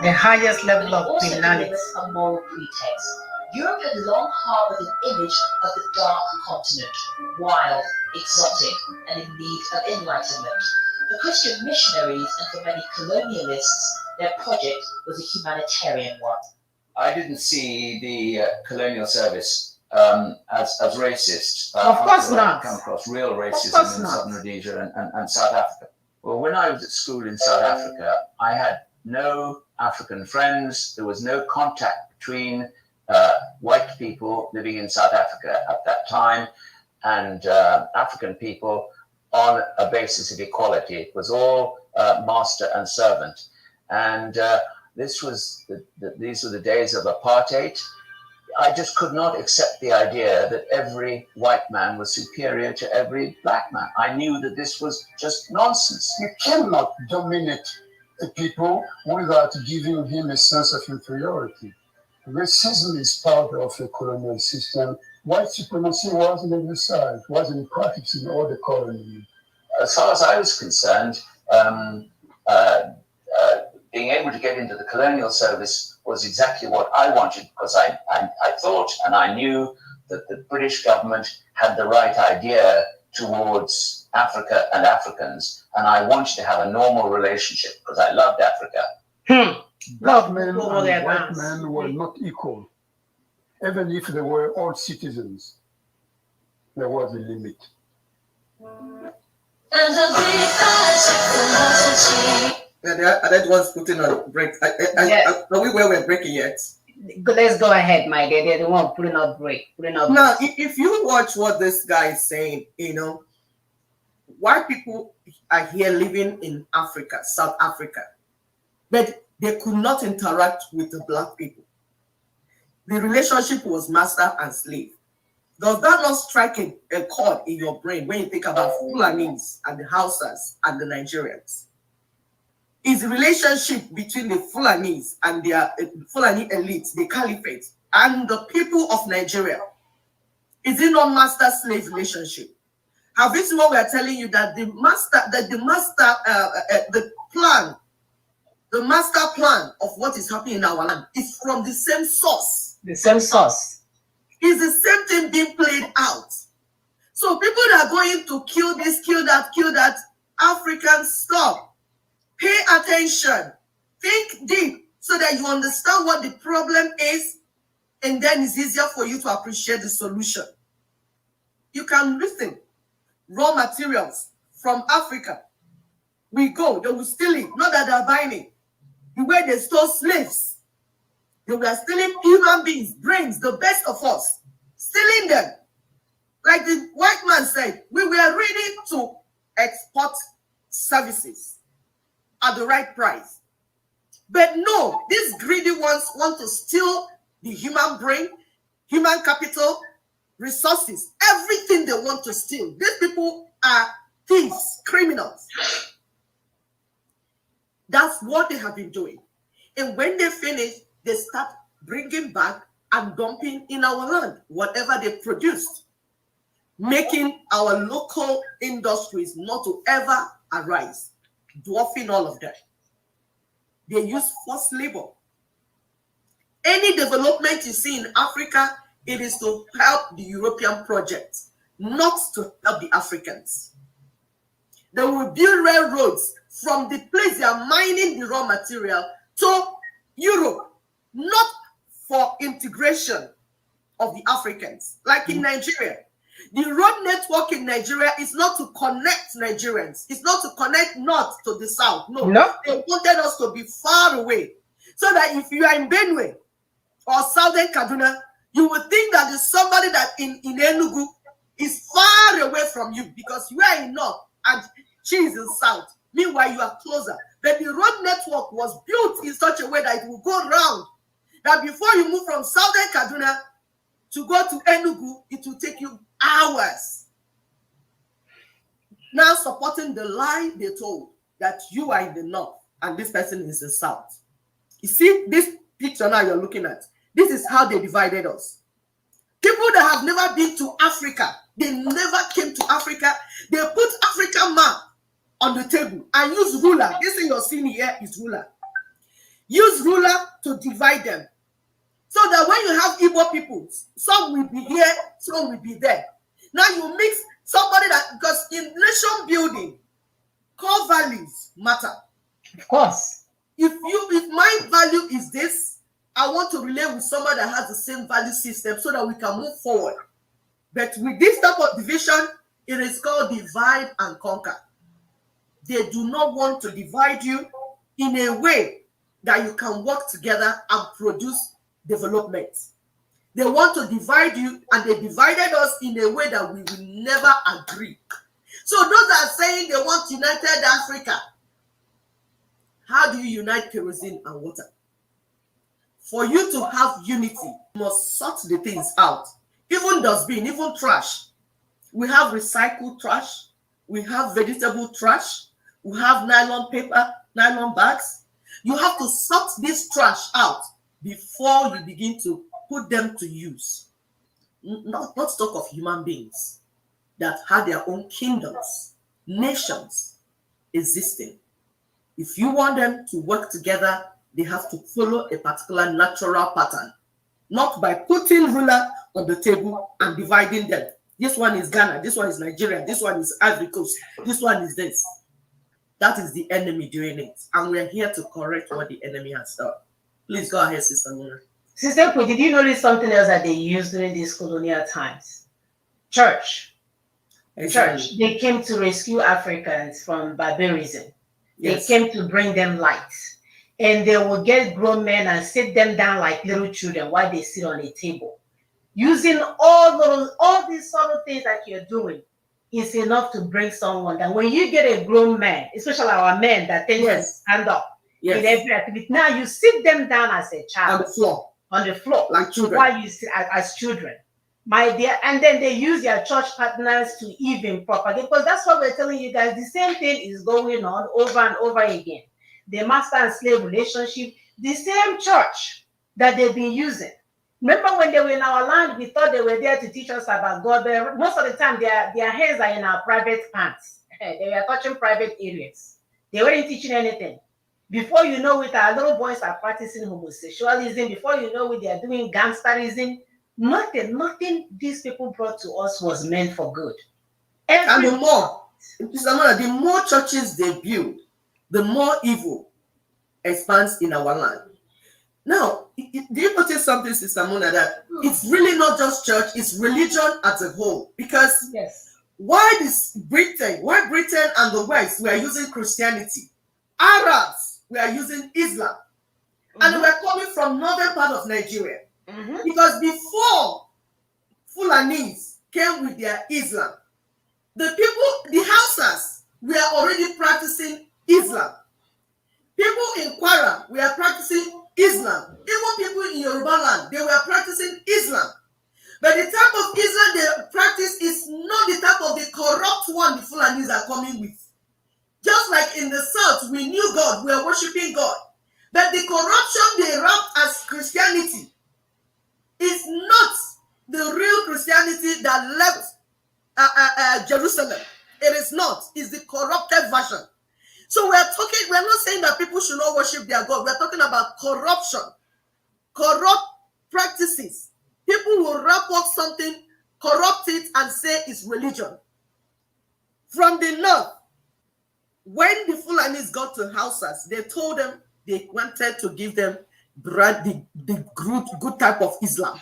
The highest level of also criminality. gave us a moral pretext. Europe had long harbored an image of the dark continent, wild, exotic, and in need of enlightenment. For Christian missionaries and for many colonialists, their project was a humanitarian one. I didn't see the colonial service as racist. Of course not. Come across real racism in Southern Rhodesia and South Africa. Well, when I was at school in South Africa, I had no African friends. There was no contact between white people living in South Africa at that time and African people on a basis of equality. It was all master and servant. And these were the days of apartheid. I just could not accept the idea that every white man was superior to every black man. I knew that this was just nonsense. You cannot dominate the people without giving him a sense of inferiority. Racism is part of the colonial system. White supremacy wasn't exercised, wasn't practiced in all the colonies. As far as I was concerned, being able to get into the colonial service was exactly what I wanted, because I thought and I knew that the British government had the right idea towards Africa and Africans, and I wanted to have a normal relationship because I loved Africa. Black men and white men were not equal. Even if they were all citizens, there was a limit. That was putting on break. Are we where we're breaking yet? Let's go ahead, my dear. They're the one putting up break. Now, if you watch what this guy is saying, white people are here living in Africa, South Africa, but they could not interact with the black people. The relationship was master and slave. Does that not strike a chord in your brain when you think about Fulanis and the Hausas and the Nigerians? Is the relationship between the Fulanis and their Fulani elites, the caliphate, and the people of Nigeria, is it not master-slave relationship? Have you seen what we are telling you, that the master plan of what is happening in our land is from the same source. The same source. It's the same thing being played out. So people that are going to kill this, kill that, Africans, stop. Pay attention. Think deep so that you understand what the problem is, and then it's easier for you to appreciate the solution. You can listen. Raw materials from Africa. We go, they will steal it. Not that they're buying it. The way they stole slaves. They were stealing human beings, brains, the best of us. Stealing them. Like the white man said, we were ready to export services at the right price. But no, these greedy ones want to steal the human brain, human capital, resources, everything they want to steal. These people are thieves, criminals. That's what they have been doing. And when they finish, they start bringing back and dumping in our land whatever they produced, making our local industries not to ever arise, dwarfing all of that. They use forced labor. Any development you see in Africa, it is to help the European project, not to help the Africans. They will build railroads from the place they are mining the raw material to Europe, not for integration of the Africans. Like in Nigeria, the road network in Nigeria is not to connect Nigerians. It's not to connect north to the south. No. They wanted us to be far away. So that if you are in Benue or southern Kaduna, you would think that there's somebody that in Enugu is far away from you because you are in north and she is in south. Meanwhile, you are closer. But the road network was built in such a way that it will go round. That before you move from southern Kaduna to go to Enugu, it will take you hours. Now supporting the lie they told that you are in the north and this person is in the south. You see this picture now you're looking at? This is how they divided us. People that have never been to Africa, they never came to Africa. They put African map on the table and use ruler. This thing you're seeing here is ruler. Use ruler to divide them. So that when you have Igbo people, some will be here, some will be there. Now you mix somebody that, because in nation building, core values matter. Of course. If my value is this, I want to relate with somebody that has the same value system so that we can move forward. But with this type of division, it is called divide and conquer. They do not want to divide you in a way that you can work together and produce development. They want to divide you, and they divided us in a way that we will never agree. So those are saying they want united Africa. How do you unite kerosene and water? For you to have unity, you must sort the things out. Even dustbin, even trash. We have recycled trash. We have vegetable trash. We have nylon paper, nylon bags. You have to sort this trash out before you begin to put them to use. Not talk of human beings that have their own kingdoms, nations existing. If you want them to work together, they have to follow a particular natural pattern, not by putting ruler on the table and dividing them. This one is Ghana, this one is Nigeria, this one is Ivory Coast, this one is this. That is the enemy doing it. And we're here to correct what the enemy has done. Please go ahead, Sister Mona. Sister Pui, did you notice something else that they used during these colonial times? Church. Exactly. Church. They came to rescue Africans from barbarism. Yes. They came to bring them light. And they will get grown men and sit them down like little children while they sit on a table. Using all these subtle things that you're doing is enough to bring someone that when you get a grown man, especially our men that tend to stand up in every activity, now you sit them down as a child. On the floor. Like children. While you sit as children. My dear, and then they use their church partners to even propagate, because that's what we're telling you guys. The same thing is going on over and over again. The master and slave relationship, the same church that they've been using. Remember when they were in our land, we thought they were there to teach us about God, but most of the time their hands are in our private pants. They were touching private areas. They weren't teaching anything. Before you know it, our little boys are practicing homosexualism. Before you know it, they are doing gangsterism. Nothing these people brought to us was meant for good. And the more churches they build, the more evil expands in our land. Now, do you notice something, Sister Mona, that it's really not just church, it's religion as a whole? Because why Britain and the West were using Christianity, Arabs were using Islam, and they were coming from northern part of Nigeria. Because before Fulanis came with their Islam, the Hausas were already practicing Islam. People in Kwara were practicing Islam. Even people in Yoruba land, they were practicing Islam. But the type of Islam they practice is not the type of the corrupt one the Fulanis are coming with. Just like in the south, we knew God, we are worshiping God. But the corruption they wrapped as Christianity is not the real Christianity that left Jerusalem. It is not. It's the corrupted version. So we're not saying that people should not worship their God. We're talking about corruption, corrupt practices. People will wrap up something, corrupt it, and say it's religion. From the north, when the Fulanis got to Hausas, they told them they wanted to give them the good type of Islam,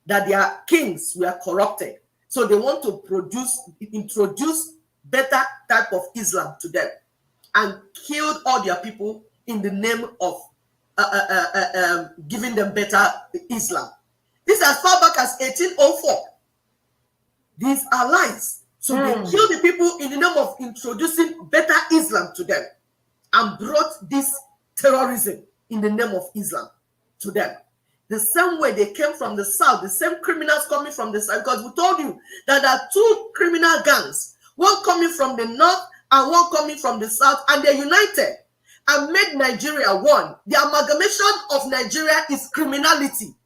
that their kings were corrupted. So they want to introduce better type of Islam to them, and killed all their people in the name of giving them better Islam. This is as far back as 1804. These are lies. So they killed the people in the name of introducing better Islam to them, and brought this terrorism in the name of Islam to them. The same way they came from the south, the same criminals coming from the south, because we told you that there are two criminal gangs, one coming from the north and one coming from the south, and they united and made Nigeria one. The amalgamation of Nigeria is criminality.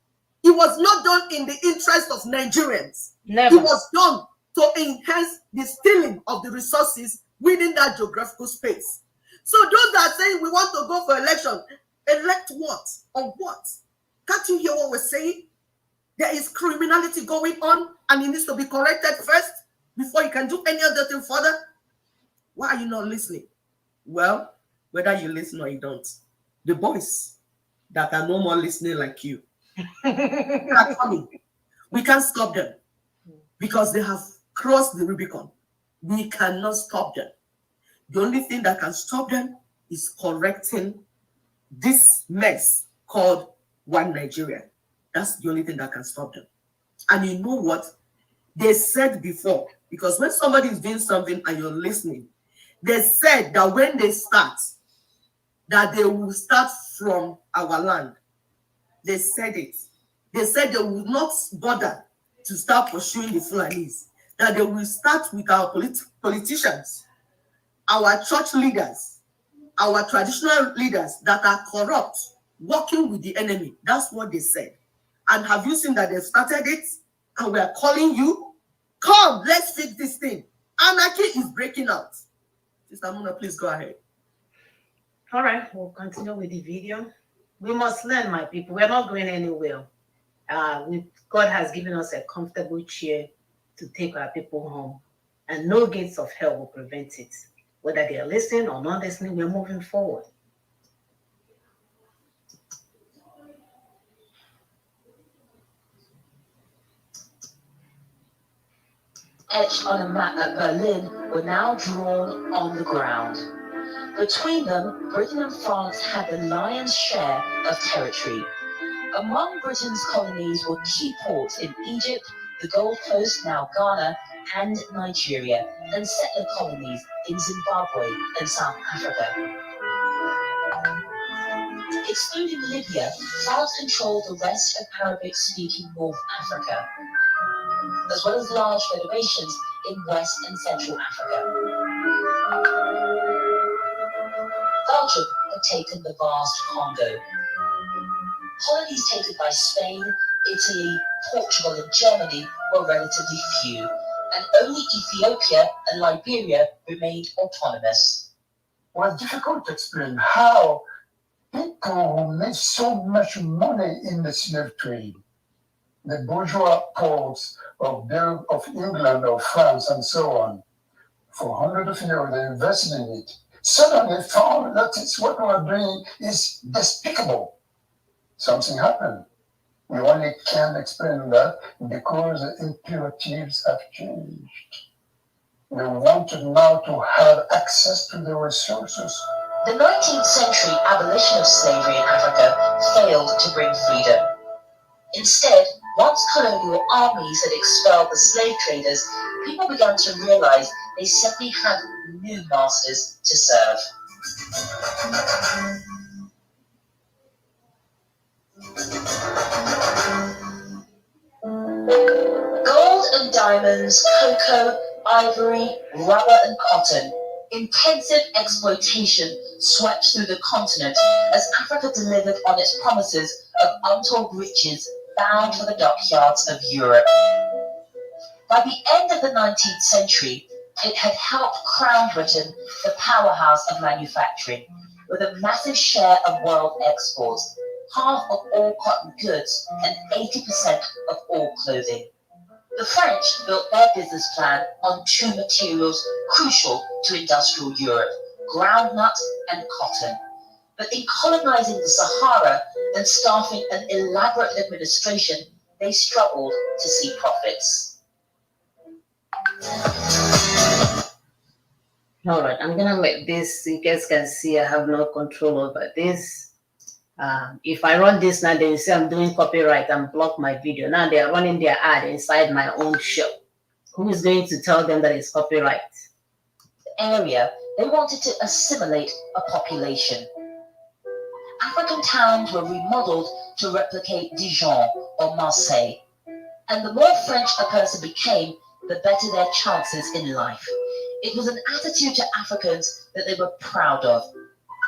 It was not done in the interest of Nigerians. Never. It was done to enhance the stealing of the resources within that geographical space. So those that are saying we want to go for election, elect what? Or what? Can't you hear what we're saying? There is criminality going on and it needs to be corrected first before you can do any other thing further. Why are you not listening? Well, whether you listen or you don't, the boys that are no more listening like you are coming. We can't stop them because they have crossed the Rubicon. We cannot stop them. The only thing that can stop them is correcting this mess called One Nigeria. That's the only thing that can stop them. And you know what? They said before, because when somebody is doing something and you're listening, they said that when they start, that they will start from our land. They said it. They said they will not bother to start pursuing the Fulanis, that they will start with our politicians, our church leaders, our traditional leaders that are corrupt, working with the enemy. That's what they said. And have you seen that they started it? And we are calling you, come, let's fix this thing. Anarchy is breaking out. Sister Mona, please go ahead. All right, we'll continue with the video. We must learn, my people. We're not going anywhere. God has given us a comfortable chair to take our people home, and no gates of hell will prevent it. Whether they are listening or not listening, we're moving forward. Etched on a map at Berlin were now drawn on the ground. Between them, Britain and France had the lion's share of territory. Among Britain's colonies were key ports in Egypt, the Gold Coast, now Ghana, and Nigeria, and settler colonies in Zimbabwe and South Africa. Excluding Libya, France controlled the rest of Arabic-speaking North Africa, as well as large federations in West and Central Africa. Belgium had taken the vast Congo. Colonies taken by Spain, Italy, Portugal, and Germany were relatively few, and only Ethiopia and Liberia remained autonomous. Well, it's difficult to explain how people who made so much money in the slave trade, the bourgeois ports of England or France and so on, for hundreds of years they invested in it, suddenly found that it's what we are doing is despicable. Something happened. We only can explain that because the imperatives have changed. They wanted now to have access to the resources. The 19th century abolition of slavery in Africa failed to bring freedom. Instead, once colonial armies had expelled the slave traders, people began to realize they simply had new masters to serve. Gold and diamonds, cocoa, ivory, rubber and cotton. Intensive exploitation swept through the continent as Africa delivered on its promises of untold riches bound for the dockyards of Europe. By the end of the 19th century, it had helped crown Britain the powerhouse of manufacturing, with a massive share of world exports, half of all cotton goods and 80% of all clothing. The French built their business plan on two materials crucial to industrial Europe, groundnut and cotton. But in colonizing the Sahara and staffing an elaborate administration, they struggled to see profits. All right, I'm gonna make this, you guys can see I have no control over this. If I run this now, they say I'm doing copyright and block my video. Now they are running their ad inside my own show. Who is going to tell them that it's copyright? Area, they wanted to assimilate a population. African towns were remodeled to replicate Dijon or Marseille. And the more French a person became, the better their chances in life. It was an attitude to Africans that they were proud of.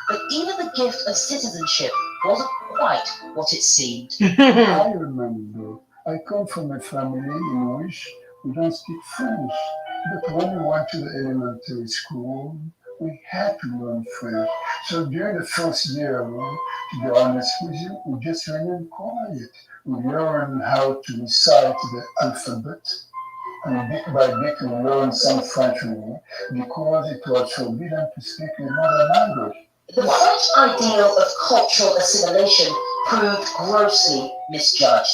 But even the gift of citizenship wasn't quite what it seemed. I remember, I come from a family in which we don't speak French. But when we went to the elementary school, we had to learn French. So during the first year, to be honest with you, we just remained quiet. We learned how to recite the alphabet, and bit by bit we learned some French because it was forbidden to speak another language. The French ideal of cultural assimilation proved grossly misjudged.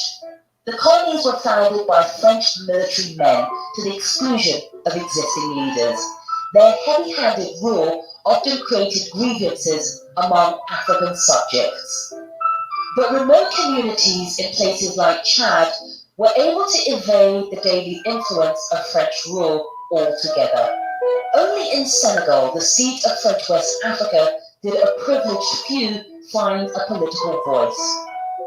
The colonies were founded by French military men to the exclusion of existing leaders. Their heavy-handed rule often created grievances among African subjects. But remote communities in places like Chad were able to evade the daily influence of French rule altogether. Only in Senegal, the seat of French West Africa, did a privileged few find a political voice.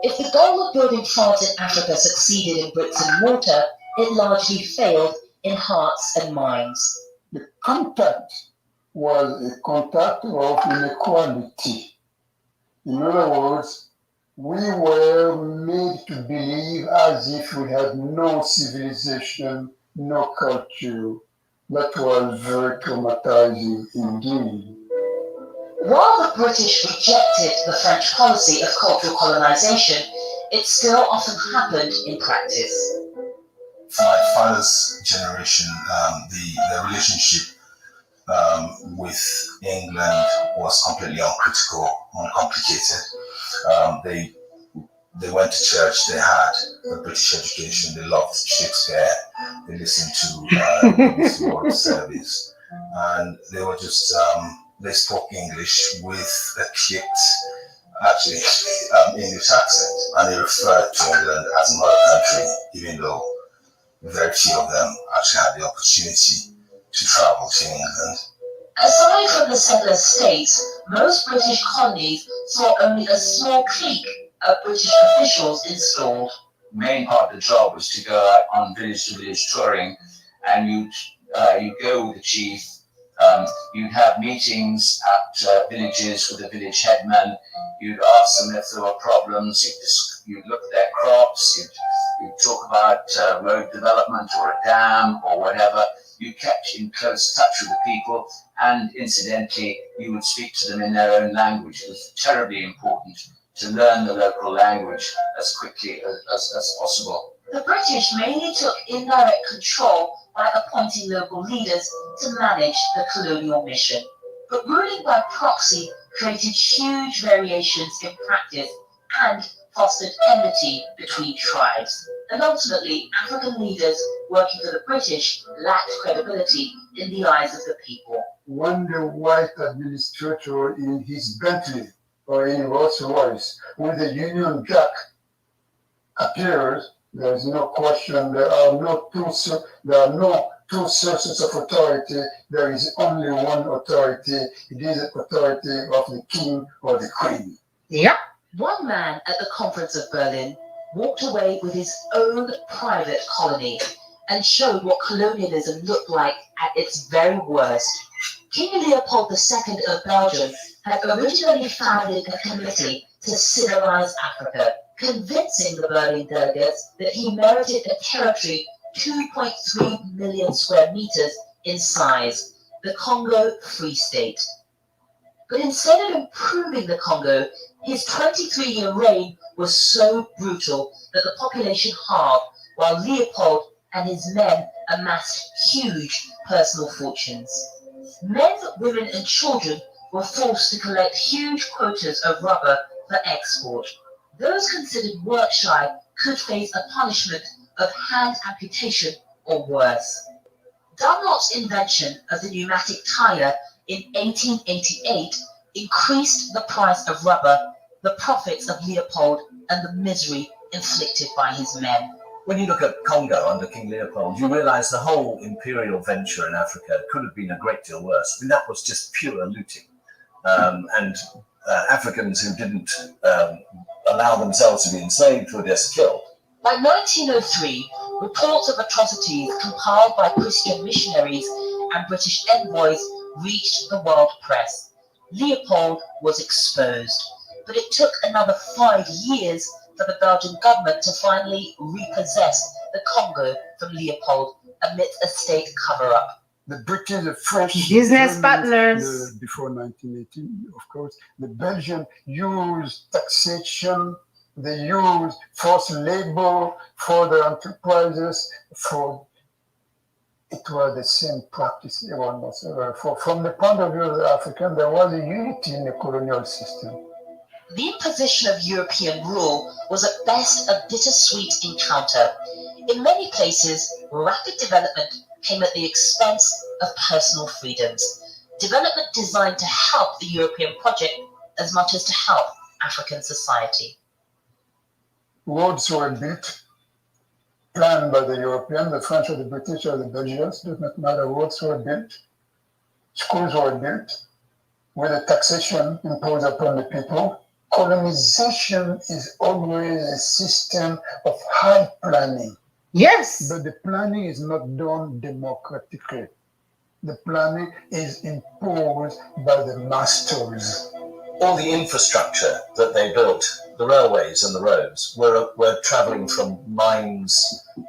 If the goal of building France in Africa succeeded in bricks and mortar, it largely failed in hearts and minds. The contact was a contact of inequality. In other words, we were made to believe as if we had no civilization, no culture. That was very traumatizing indeed. While the British rejected the French policy of cultural colonization, it still often happened in practice. For my father's generation, the relationship with England was completely uncritical, uncomplicated. They went to church, they had a British education, they loved Shakespeare, they listened to his World Service, and they were just, they spoke English with a kicked, actually, English accent, and they referred to England as a mother country, even though very few of them actually had the opportunity to travel to England. Aside from the settler states, most British colonies saw only a small clique of British officials installed. Main part of the job was to go out on village to village touring, and you'd go with the chief. You'd have meetings at villages with the village headman. You'd ask them if there were problems. You'd look at their crops. You'd talk about road development or a dam or whatever. You kept in close touch with the people, and incidentally, you would speak to them in their own language. It was terribly important to learn the local language as quickly as possible. The British mainly took indirect control by appointing local leaders to manage the colonial mission. But ruling by proxy created huge variations in practice and fostered enmity between tribes. And ultimately, African leaders working for the British lacked credibility in the eyes of the people. When the white administrator in his Bentley or in Rolls-Royce with a Union Jack appears, there is no question. There are no two sources of authority. There is only one authority. It is the authority of the king or the queen. Yep. One man at the Conference of Berlin walked away with his own private colony and showed what colonialism looked like at its very worst. King Leopold II of Belgium had originally founded a committee to civilize Africa, convincing the Berlin delegates that he merited a territory 2.3 million square meters in size, the Congo Free State. But instead of improving the Congo, his 23-year reign was so brutal that the population halved, while Leopold and his men amassed huge personal fortunes. Men, women, and children were forced to collect huge quotas of rubber for export. Those considered work shy could face a punishment of hand amputation or worse. Dunlop's invention of the pneumatic tire in 1888 increased the price of rubber, the profits of Leopold, and the misery inflicted by his men. When you look at Congo under King Leopold, you realise the whole imperial venture in Africa could have been a great deal worse. I mean, that was just pure looting. And Africans who didn't allow themselves to be enslaved were just killed. By 1903, reports of atrocities compiled by Christian missionaries and British envoys reached the world press. Leopold was exposed, but it took another 5 years for the Belgian government to finally repossess the Congo from Leopold amidst a state cover-up. The British, the French, Business the Germans, partners. before 1918, of course, the Belgians used taxation, they used forced labor for the enterprises, it was the same practice almost. From the point of view of the African, there was a unity in the colonial system. The imposition of European rule was at best a bittersweet encounter. In many places, rapid development came at the expense of personal freedoms. Development designed to help the European project as much as to help African society. Roads were built, planned by the Europeans, the French or the British or the Belgians, does not matter. Roads were built, schools were built, with a taxation imposed upon the people. Colonization is always a system of high planning. Yes. But the planning is not done democratically. The planning is imposed by the masters. All the infrastructure that they built, the railways and the roads, were traveling from mines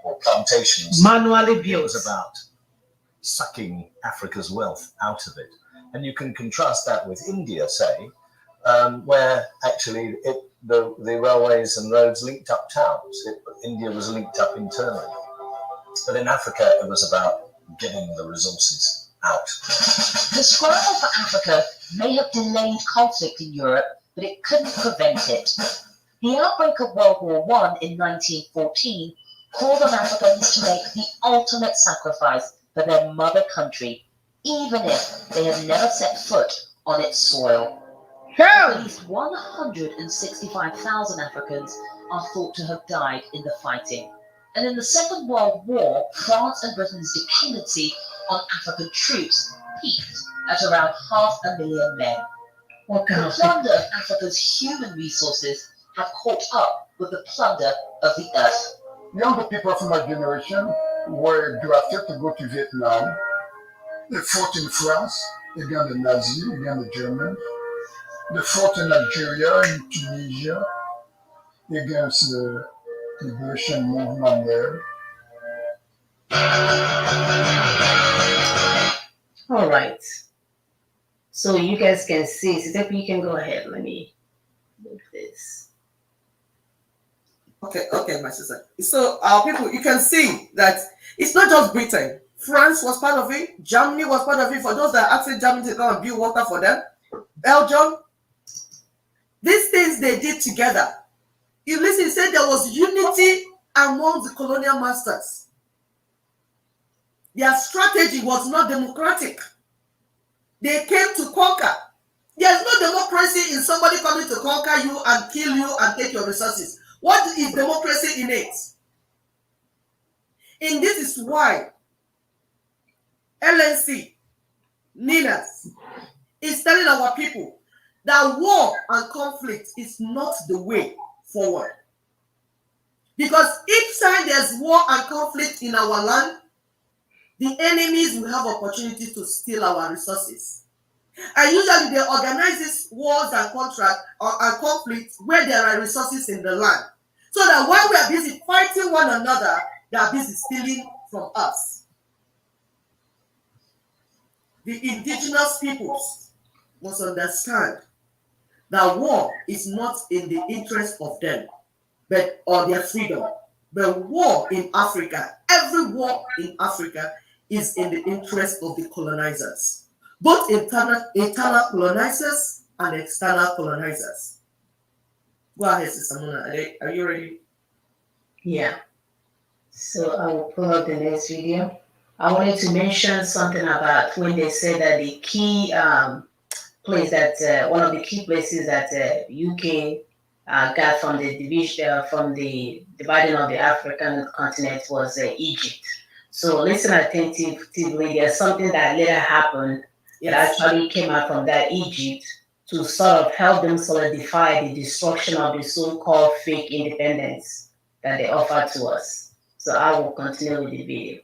or plantations. Manually built. It was about sucking Africa's wealth out of it. And you can contrast that with India, say, where actually the railways and roads linked up towns. India was linked up internally. But in Africa, it was about getting the resources out. The struggle for Africa may have delayed conflict in Europe, but it couldn't prevent it. The outbreak of World War I in 1914 called on Africans to make the ultimate sacrifice for their mother country, even if they had never set foot on its soil. At least 165,000 Africans are thought to have died in the fighting. And in the Second World War, France and Britain's dependency on African troops peaked at around 500,000 men. The plunder of Africa's human resources have caught up with the plunder of the earth. Younger people from my generation were drafted to go to Vietnam. They fought in France against the Nazis, against the Germans. They fought in Nigeria, in Tunisia, against the liberation movement there. All right. So you guys can see. Steph, you can go ahead. Let me move this. Okay, my sister. So, people, you can see that it's not just Britain. France was part of it. Germany was part of it. For those that are asking Germany to come and build water for them, Belgium. These things they did together. You listen, said there was unity among the colonial masters. Their strategy was not democratic. They came to conquer. There's no democracy in somebody coming to conquer you and kill you and take your resources. What is democracy in it? And this is why LNC, Ninas, is telling our people that war and conflict is not the way forward. Because each time there's war and conflict in our land, the enemies will have opportunity to steal our resources. And usually they organize these wars and conflicts where there are resources in the land. So that while we are busy fighting one another, they are busy stealing from us. The indigenous peoples must understand that war is not in the interest of them, but or their freedom. But war in Africa, every war in Africa is in the interest of the colonizers, both internal colonizers and external colonizers. Go ahead, Sister Mona. Are you ready? Yeah. So I will pull up the next video. I wanted to mention something about when they said that the key place that one of the key places that UK got from the division from the dividing of the African continent was Egypt. So listen attentively. There's something that later happened that actually came out from that Egypt to sort of help them solidify the destruction of the so-called fake independence that they offered to us. So I will continue with the video.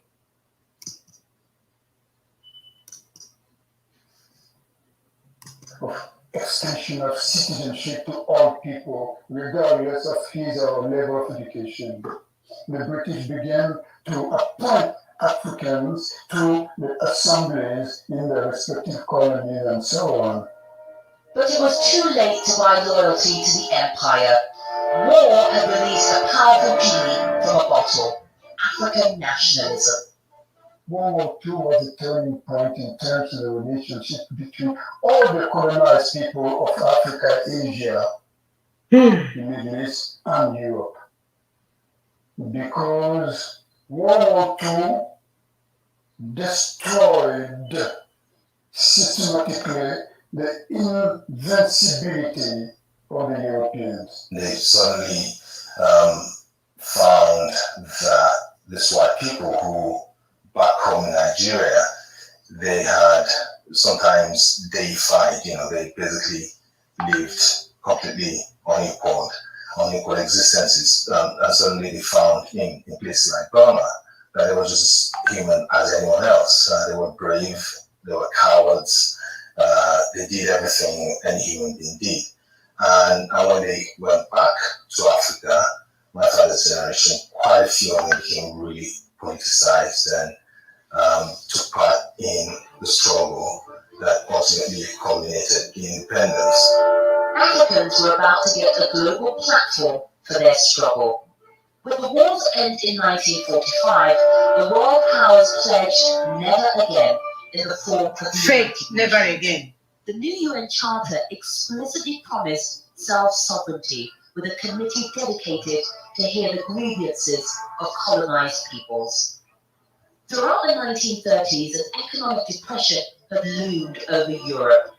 Of extension of citizenship to all people, regardless of his or level of education. The British began to appoint Africans to the assemblies in their respective colonies and so on. But it was too late to buy loyalty to the empire. War had released a powerful genie from a bottle: African nationalism. World War II was a turning point in terms of the relationship between all the colonized people of Africa, Asia, the Middle East, and Europe. Because World War II destroyed systematically the invincibility of the Europeans. They suddenly found that these white people who back home in Nigeria, they had sometimes deified, they basically lived completely unequal existences. And suddenly they found in places like Burma that they were just human as anyone else. They were brave, they were cowards, they did everything any human being did. And when they went back to Africa, my father's generation, quite a few of them became really politicized and took part in the struggle that ultimately culminated in independence. Africans were about to get a global platform for their struggle. With the war's end in 1945, the world powers pledged never again in the form of Fake, never again. The new UN Charter explicitly promised self-sovereignty with a committee dedicated to hear the grievances of colonized peoples. Throughout the 1930s, an economic depression had loomed over Europe,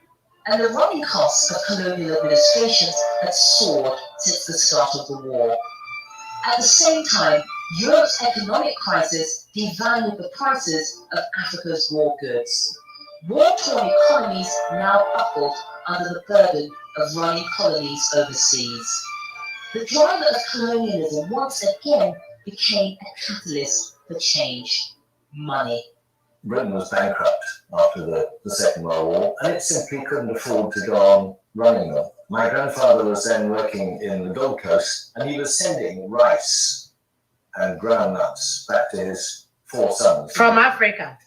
and the running costs of colonial administrations had soared since the start of the war. At the same time, Europe's economic crisis devalued the prices of Africa's raw goods. War-torn economies now buckled under the burden of running colonies overseas. The driver of colonialism once again became a catalyst for change: money. Britain was bankrupt after the Second World War, and it simply couldn't afford to go on running them. My grandfather was then working in the Gold Coast, and he was sending rice and groundnuts back to his 4 sons. From Africa.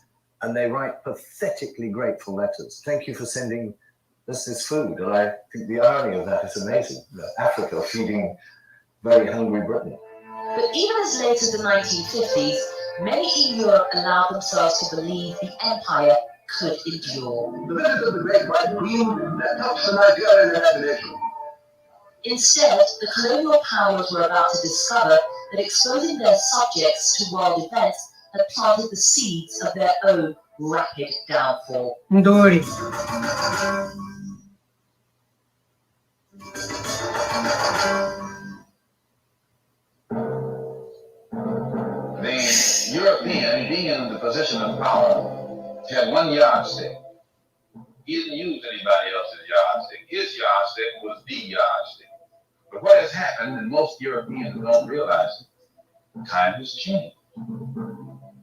And they write pathetically grateful letters. Thank you for sending us this food. And I think the irony of that is amazing. Africa feeding very hungry Britain. But even as late as the 1950s, many in Europe allowed themselves to believe the empire could endure. The visit of the great white queen that helps the Nigerian imagination. Instead, the colonial powers were about to discover that exposing their subjects to world events had planted the seeds of their own rapid downfall. Ndori. The European, being in the position of power, had one yardstick. He didn't use anybody else's yardstick. His yardstick was the yardstick. But what has happened, and most Europeans don't realize it, time has changed.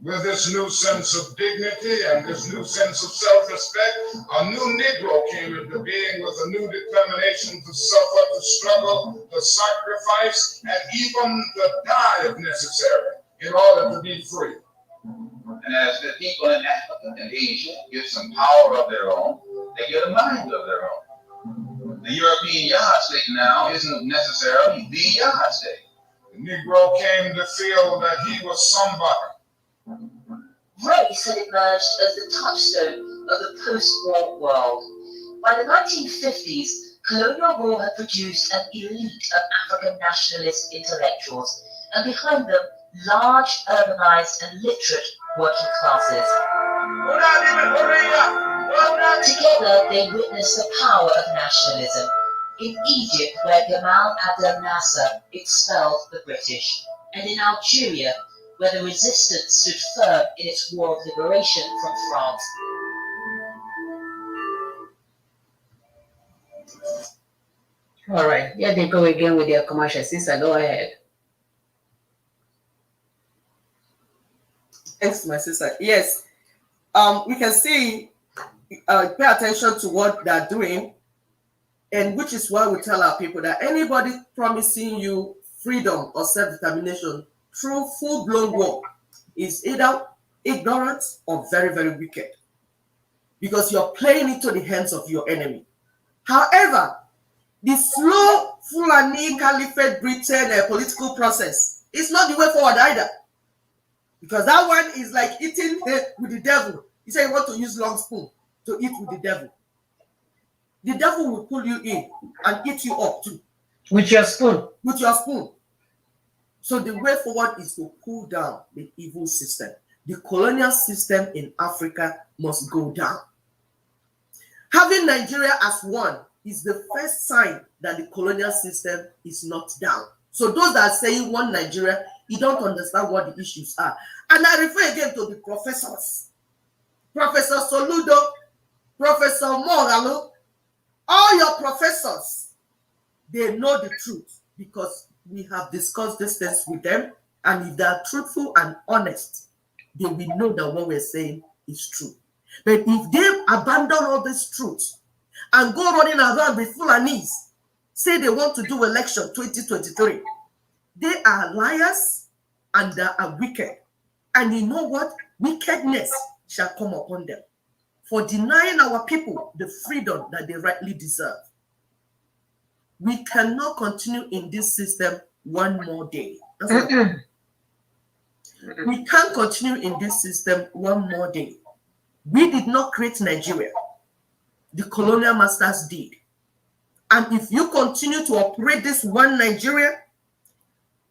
With this new sense of dignity and this new sense of self-respect, a new Negro came into being with a new determination to suffer, to struggle, to sacrifice, and even to die if necessary in order to be free. And as the people in Africa and Asia get some power of their own, they get a mind of their own. The European yardstick now isn't necessarily the yardstick. The Negro came to feel that he was somebody. Race had emerged as the touchstone of the post-war world. By the 1950s, colonial rule had produced an elite of African nationalist intellectuals, and behind them, large, urbanized, and literate working classes. Together, they witnessed the power of nationalism. In Egypt, where Gamal Abdel Nasser expelled the British, and in Algeria, where the resistance stood firm in its war of liberation from France. All right, here they go again with their commercial. Sister, go ahead. Thanks, my sister. Yes, we can see, pay attention to what they're doing, and which is why we tell our people that anybody promising you freedom or self-determination through full-blown war is either ignorant or very, very wicked, because you're playing into the hands of your enemy. However, the slow Fulani Caliphate Britain political process is not the way forward either, because that one is like eating with the devil. You say you want to use long spoon to eat with the devil. The devil will pull you in and eat you up too. With your spoon. With your spoon. So the way forward is to pull down the evil system. The colonial system in Africa must go down. Having Nigeria as one is the first sign that the colonial system is not down. So those that are saying one Nigeria, you don't understand what the issues are. And I refer again to the professors. Professor Soludo, Professor Moralo, all your professors, they know the truth because we have discussed these things with them. And if they are truthful and honest, they will know that what we're saying is true. But if they abandon all these truths and go running around with Fulanis, say they want to do election 2023, they are liars and they are wicked. And you know what? Wickedness shall come upon them for denying our people the freedom that they rightly deserve. We cannot continue in this system one more day. We can't continue in this system one more day. We did not create Nigeria. The colonial masters did. And if you continue to operate this one Nigeria,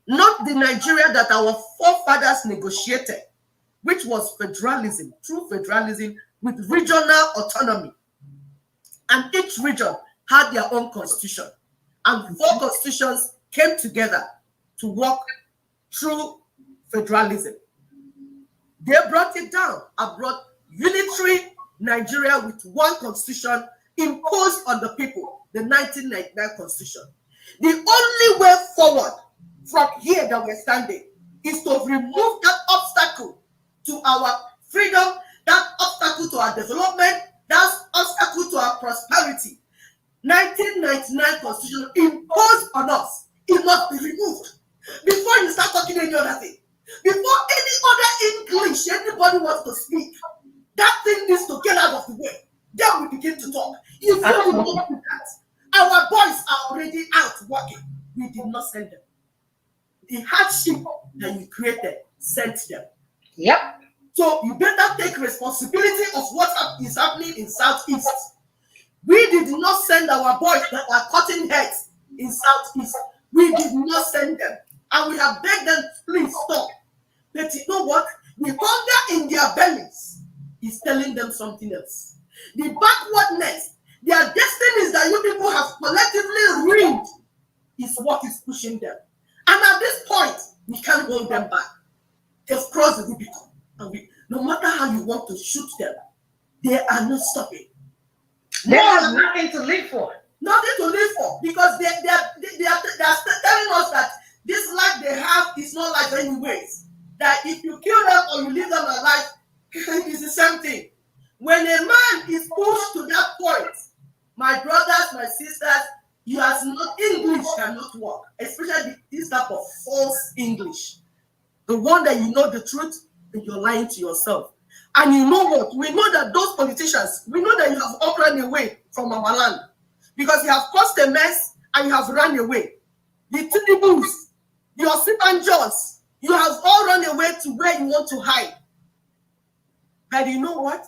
not the Nigeria that our forefathers negotiated, which was federalism, true federalism with regional autonomy. And each region had their own constitution. And 4 constitutions came together to work through federalism. They brought it down and brought unitary Nigeria with one constitution imposed on the people, the 1999 constitution. The only way forward from here that we're standing is to remove that obstacle to our freedom, that obstacle to our development, that obstacle to our prosperity. 1999 constitution imposed on us. It must be removed before you start talking any other thing. Before any other English anybody wants to speak, that thing needs to get out of the way. Then we begin to talk. If you don't do that, our boys are already out working. We did not send them. The hardship that you created sent them. Yep. So you better take responsibility of what is happening in Southeast. We did not send our boys that are cutting heads in Southeast. We did not send them. And we have begged them, please stop. But you know what? The hunger in their bellies is telling them something else. The backwardness, their destinies that you people have collectively ruined is what is pushing them. And at this point, we can't hold them back. They've crossed the Rubicon. And no matter how you want to shoot them, they are not stopping. They have nothing to live for. Nothing to live for. Because they are telling us that this life they have is not life anyways. That if you kill them or you leave them alive, it's the same thing. When a man is pushed to that point, my brothers, my sisters, you have not, English cannot work, especially this type of false English. The one that you know the truth and you're lying to yourself. And you know what? We know that those politicians, we know that you have all run away from our land because you have caused a mess and you have run away. The Tinibus, the Osibanjos, you have all run away to where you want to hide. But you know what?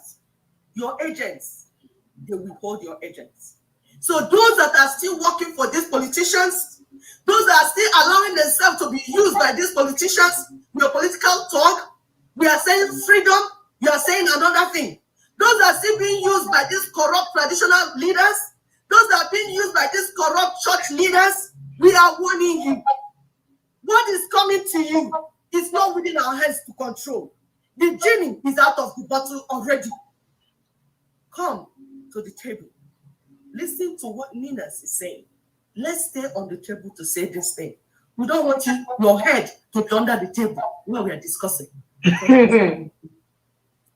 Your agents, they will hold your agents. So those that are still working for these politicians, those that are still allowing themselves to be used by these politicians, your political talk, we are saying freedom, you are saying another thing. Those that are still being used by these corrupt traditional leaders, those that are being used by these corrupt church leaders, we are warning you. What is coming to you is not within our hands to control. The genie is out of the bottle already. Come to the table. Listen to what Ninas is saying. Let's stay on the table to say this thing. We don't want your head to be under the table where we are discussing.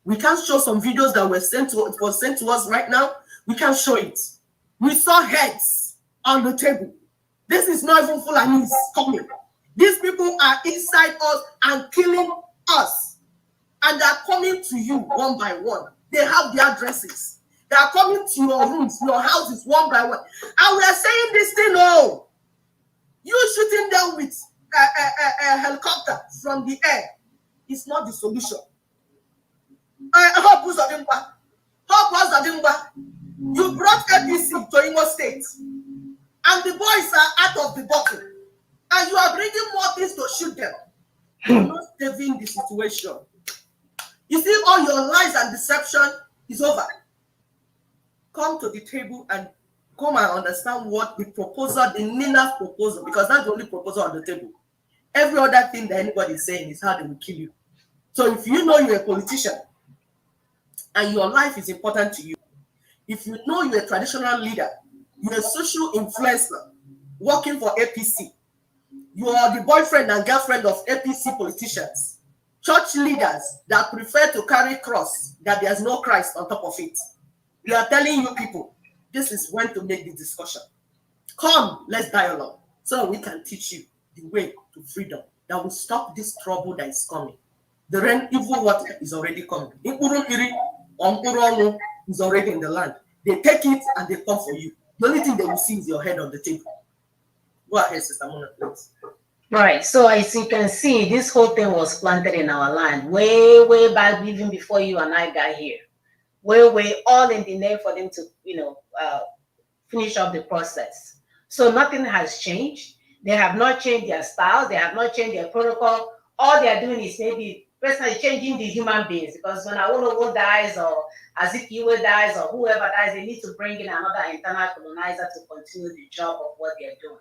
We can't show some videos that were sent to us right now. We can't show it. We saw heads on the table. This is not even Fulanis coming. These people are inside us and killing us. and they are coming to you one by one. They have their addresses. They are coming to your rooms, your houses one by one. And we are saying this thing, oh, you shooting them with a helicopter from the air is not the solution. You brought APC to Imo State, and the boys are out of the bottle, and you are bringing more things to shoot them. You're not saving the situation. You see, all your lies and deception is over. Come to the table and come and understand what the proposal, the Nina's proposal, because that's the only proposal on the table. Every other thing that anybody is saying is how they will kill you. So if you know you're a politician and your life is important to you, if you know you're a traditional leader, you're a social influencer working for APC, you are the boyfriend and girlfriend of APC politicians, church leaders that prefer to carry cross, that there's no Christ on top of it. We are telling you people, this is when to make the discussion. Come, let's dialogue, so we can teach you the way to freedom that will stop this trouble that is coming. The rain, evil water is already coming. Is already in the land. They take it and they come for you. The only thing they will see is your head on the table. Go ahead, Sister Mona, please. Right. So as you can see, this whole thing was planted in our land way, way back, even before you and I got here. Way, all in the name for them to, finish up the process. So nothing has changed. They have not changed their styles. They have not changed their protocol. All they are doing is maybe personally changing the human beings, because when Awolowo dies or Azikiwe dies or whoever dies, they need to bring in another internal colonizer to continue the job of what they're doing.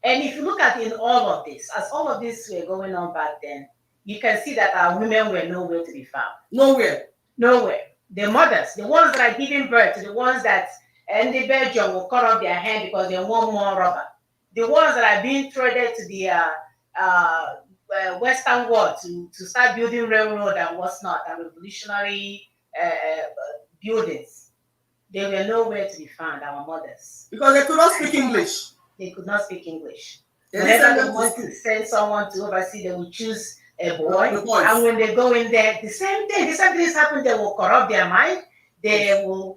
And if you look at in all of this, as all of this were going on back then, you can see that our women were nowhere to be found. Nowhere. The mothers, the ones that are giving birth, the ones that and the Belgium will cut off their hand because they want more rubber. The ones that are being traded to the Western world to start building railroad and what's not, and revolutionary buildings, they were nowhere to be found, our mothers. Because they could not speak English. They could not speak English. Whenever they want to send someone to oversee, they will choose a boy. And when they go in there, the same thing is happening. They will corrupt their mind. They will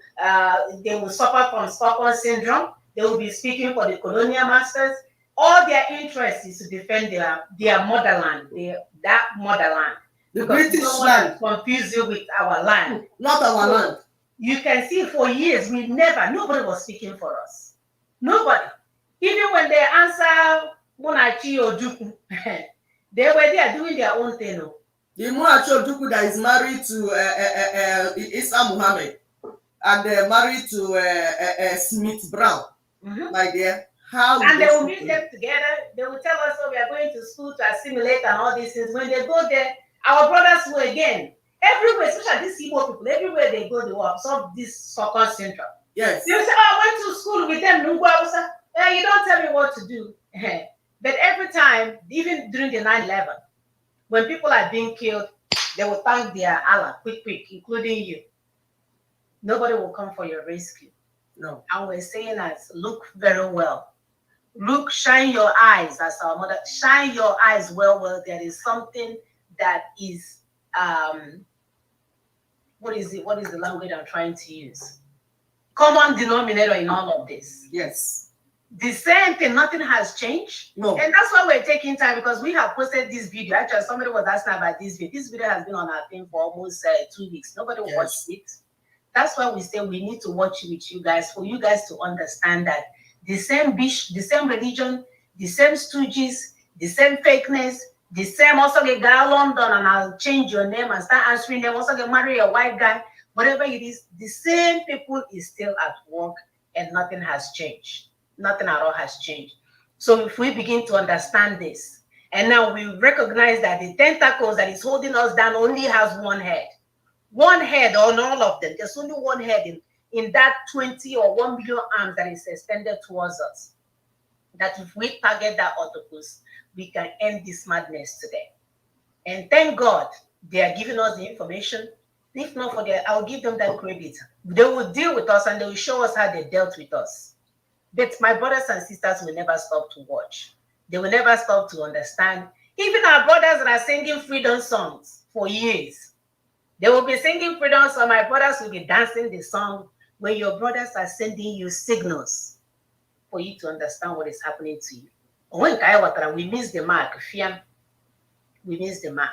suffer from Stockholm syndrome. They will be speaking for the colonial masters. All their interest is to defend their motherland, that motherland. The British land. Confuse you with our land. Not our land. You can see for years, nobody was speaking for us. Nobody. Even when they answer Munachi Ojukwu, they were there doing their own thing. The Munachi Ojukwu that is married to Isa Muhammad and married to Smith Brown, my dear. And they will meet them together. They will tell us, we are going to school to assimilate and all these things. When they go there, our brothers will again, everywhere, especially these Igbo people, everywhere they go, they will absorb this Stockholm syndrome. Yes. You say, I went to school with them, you don't tell me what to do. But every time, even during the 9/11, when people are being killed, they will thank their Allah, quick, including you. Nobody will come for your rescue. No. And we're saying as, look very well. Look, shine your eyes, as our mother, shine your eyes well. There is something that is, what is the language I'm trying to use? Common denominator in all of this. Yes. The same thing, nothing has changed. No. And that's why we're taking time, because we have posted this video. Actually, somebody was asking about this video. This video has been on our thing for almost 2 weeks. Nobody watched it. That's why we say we need to watch it with you guys, for you guys to understand that the same religion, the same stooges, the same fakeness, the same also get guy London and I'll change your name and start answering them, also get marry a white guy, whatever it is, the same people is still at work and nothing has changed. Nothing at all has changed. So if we begin to understand this, and now we recognize that the tentacles that is holding us down only has one head. One head on all of them. There's only one head in that 20 or 1 million arms that is extended towards us. That if we target that octopus, we can end this madness today. And thank God they are giving us the information. If not for that, I'll give them that credit. They will deal with us and they will show us how they dealt with us. But my brothers and sisters will never stop to watch. They will never stop to understand. Even our brothers that are singing freedom songs for years, They will be singing freedom song. My brothers will be dancing the song when your brothers are sending you signals for you to understand what is happening to you. When we miss the mark, we miss the mark.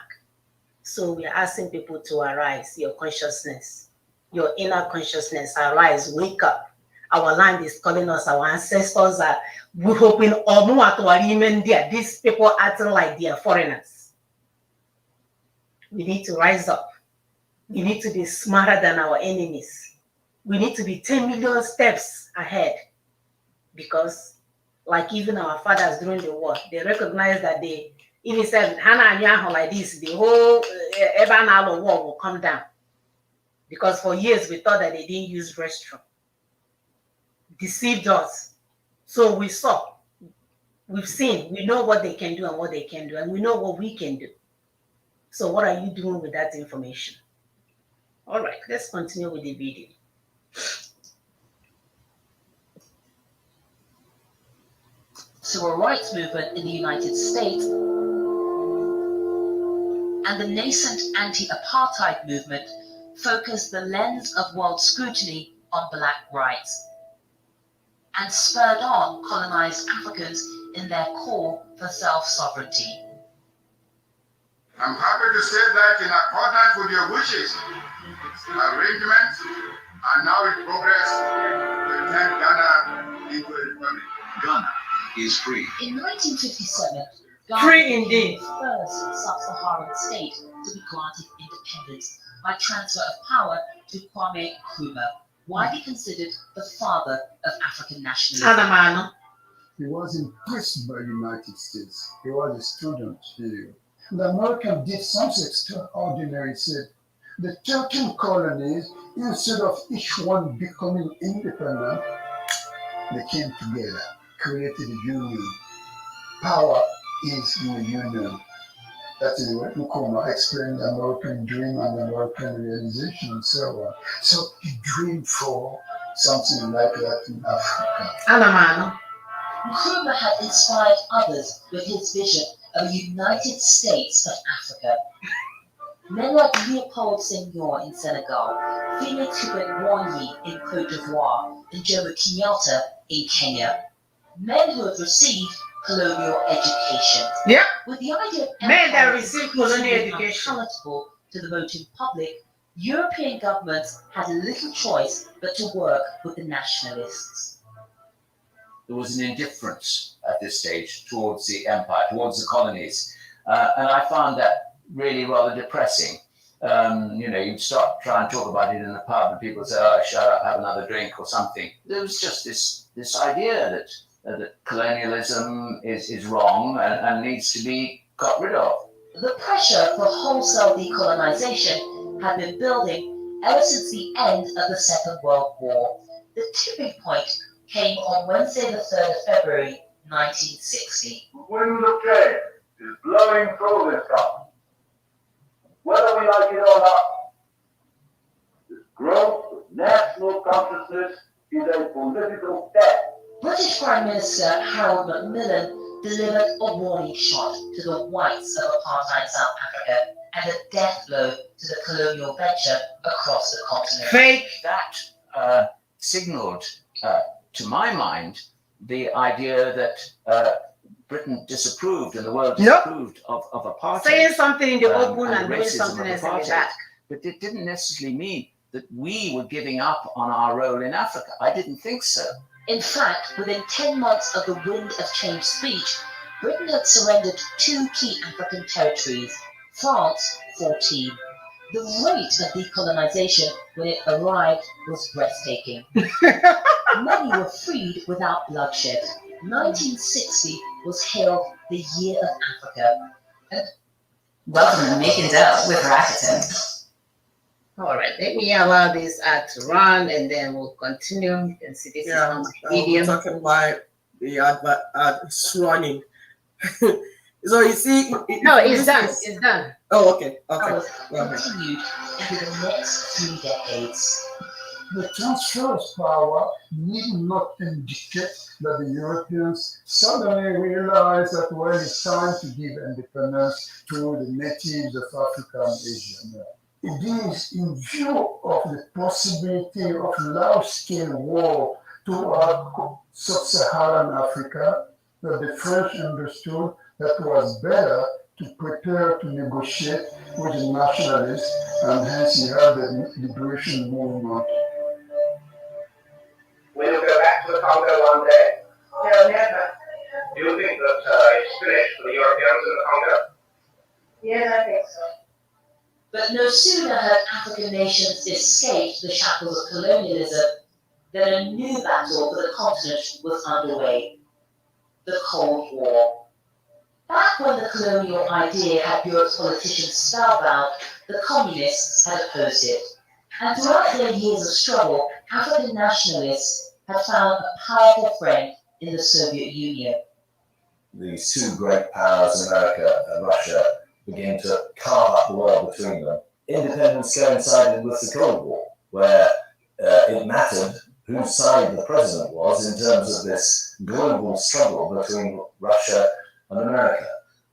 So we are asking people to arise, your consciousness, your inner consciousness, arise, wake up. Our land is calling us, our ancestors are hoping, these people acting like they are foreigners. We need to rise up. We need to be smarter than our enemies. We need to be 10 million steps ahead. Because like even our fathers during the war, they recognize that they, if he said, Hana like this, the whole Ebanalo war will come down. Because for years we thought that they didn't use restroom. Deceived us. So we saw, we've seen, we know what they can do and what they can do, and we know what we can do. So what are you doing with that information? All right, let's continue with the video. Civil rights movement in the United States and the nascent anti-apartheid movement focused the lens of world scrutiny on Black rights and spurred on colonized Africans in their call for self-sovereignty. I'm happy to say that in accordance with your wishes, arrangements are now in progress to turn Ghana into a republic. Ghana is free. In 1957, Free Ghana indeed. became the first sub-Saharan state to be granted independence by transfer of power to Kwame Nkrumah, widely considered the father of African nationalism. He was impressed by the United States. He was a student here. The American did something extraordinary. He said, the 13 colonies, instead of each one becoming independent, they came together, created a union. Power is in the union. That is what Nkrumah explained the American dream and the American realization and so on. So he dreamed for something like that in Africa. Nkrumah had inspired others with his vision of a United States of Africa. Men like Leopold Senghor in Senegal, Felix Houphouët-Boigny in Cote d'Ivoire, and Jomo Kenyatta in Kenya. Men who have received colonial education. Yeah. With the idea of Men that receive colonial education palatable to the voting public, European governments had little choice but to work with the nationalists. There was an indifference at this stage towards the empire, towards the colonies. And I found that really rather depressing. You'd start trying to talk about it in the pub and people say, oh, shut up, have another drink or something. There was just this idea that colonialism is wrong and needs to be got rid of. The pressure for wholesale decolonization had been building ever since the end of the Second World War. The tipping point came on Wednesday, the 3rd of February, 1960. The wind of change is blowing through this country. Whether we like it or not, this growth of national consciousness is a political step. British Prime Minister Harold Macmillan delivered a warning shot to the whites of apartheid South Africa and a death blow to the colonial venture across the continent. Fake. That signaled, to my mind, the idea that Britain disapproved and the world disapproved of apartheid. Saying something in the open and doing racism something of else in the apartheid. back. But it didn't necessarily mean that we were giving up on our role in Africa. I didn't think so. In fact, within 10 months of the Wind of Change speech, Britain had surrendered 2 key African territories, France 14. The rate of decolonization when it arrived was breathtaking. Many were freed without bloodshed. 1960 was hailed the Year of Africa. Welcome to Making Dough with Rakuten. All right, let me allow this ad to run and then we'll continue. You can see this is on my medium. We're talking about the ad is running. So you see, no, it's done. It's done. Oh, okay. Continued into the next 3 decades. The transfer of power need not indicate that the Europeans suddenly realize that it's time to give independence to the natives of Africa and Asia. No. It is in view of the possibility of large-scale war throughout sub-Saharan Africa that the French understood that it was better to prepare to negotiate with the nationalists, and hence you have the liberation movement. Will you go back to the Congo one day? No, never. Do you think that it's finished for the Europeans in the Congo? Yes, I think so. But no sooner had African nations escaped the shackles of colonialism than a new battle for the continent was underway, the Cold War. Back when the colonial idea had Europe's politicians spellbound, the communists had opposed it. And throughout their years of struggle, African nationalists had found a powerful friend in the Soviet Union. These two great powers, America and Russia, began to carve up the world between them. Independence coincided with the Cold War, where it mattered whose side the president was in terms of this global struggle between Russia and America.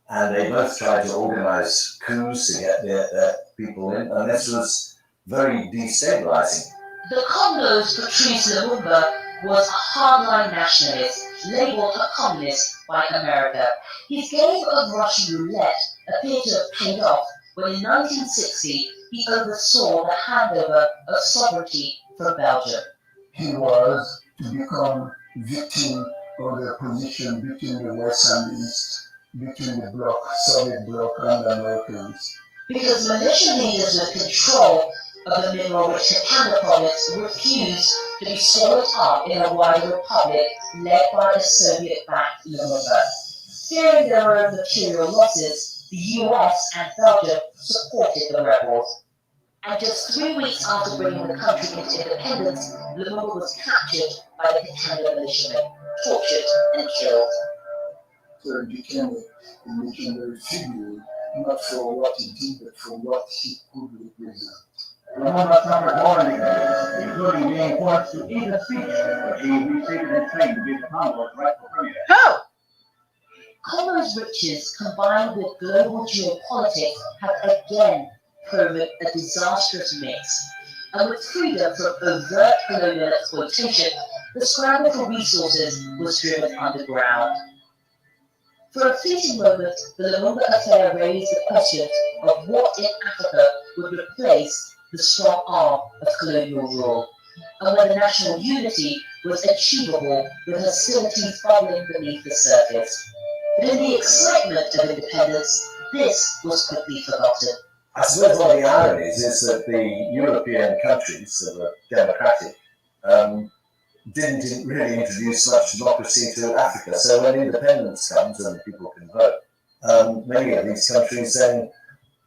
And they both tried to organize coups to get their people in, and this was very destabilizing. The Congo's Patrice Lumumba was a hardline nationalist, labeled a communist by America. His game of Russian roulette appeared to have paid off when in 1960 he oversaw the handover of sovereignty from Belgium. He was to become victim of the position between the West and the East, between the bloc, Soviet bloc and the Americans. Because militia leaders with control of the mineral-rich Katanga province refused to be swallowed up in a wider republic led by the Soviet-backed Lumumba. Fearing their own material losses, the US and Belgium supported the rebels. And just 3 weeks after bringing the country into independence, Lumumba was captured by the Katanga militiamen, tortured and killed. So he became a legendary figure, not for what he did, but for what he could represent. Lumumba suffered warnings, including being forced to eat a speech, which he received in Spain to give the Congo its rightful premier. How? Congo's riches combined with global geopolitics have again proven a disastrous mix. And with freedom from overt colonial exploitation, the scramble for resources was driven underground. For a fleeting moment, the Lumumba affair raised the question of what in Africa would replace the strong arm of colonial rule, and whether national unity was achievable with hostilities bubbling beneath the surface. But in the excitement of independence, this was quickly forgotten. I suppose one of the ironies is that the European countries that were democratic didn't really introduce much democracy to Africa. So when independence comes and people can vote, many of these countries then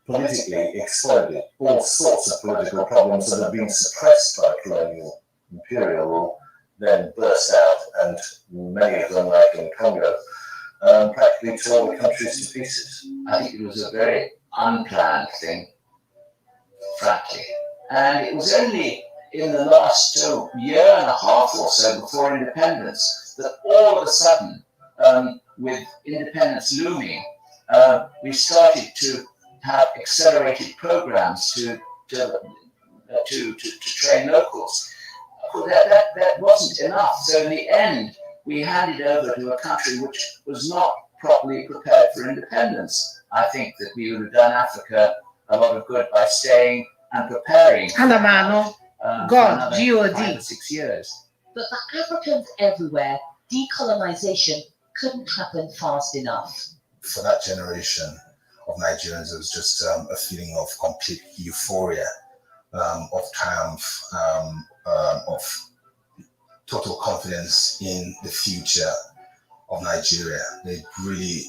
politically exploited all sorts of political problems that have been suppressed by colonial imperial rule, then burst out, and many of them, like in Congo, practically tore the countries to pieces. I think it was a very unplanned thing, frankly. And it was only in the last year and a half or so before independence that all of a sudden, with independence looming, we started to have accelerated programs to train locals. Well, that wasn't enough. So in the end, we handed over to a country which was not properly prepared for independence. I think that we would have done Africa a lot of good by staying and preparing for another 5 or 6 years. But for Africans everywhere, decolonization couldn't happen fast enough. For that generation of Nigerians, it was just a feeling of complete euphoria, of triumph, of total confidence in the future of Nigeria. They really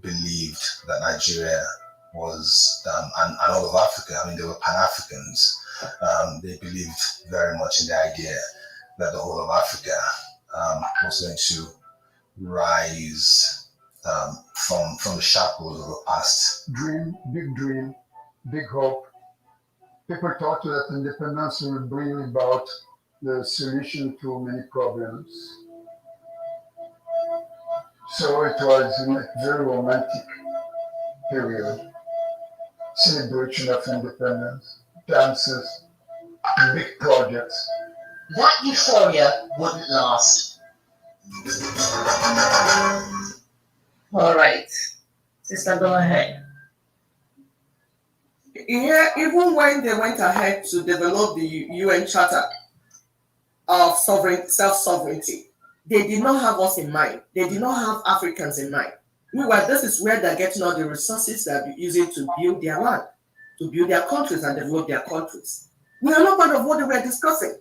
believed that Nigeria was, and all of Africa, I mean, they were Pan-Africans. They believed very much in the idea that the whole of Africa was going to rise from the shackles of the past. Dream, big hope. People thought that independence would bring about the solution to many problems. So it was a very romantic period, celebration of independence. dances, big projects. That euphoria wouldn't last. All right. Sister, go ahead. Yeah, even when they went ahead to develop the UN Charter of self-sovereignty, they did not have us in mind. They did not have Africans in mind. This is where they're getting all the resources they're using to build their land, to build their countries and develop their countries. We are not part of what they were discussing.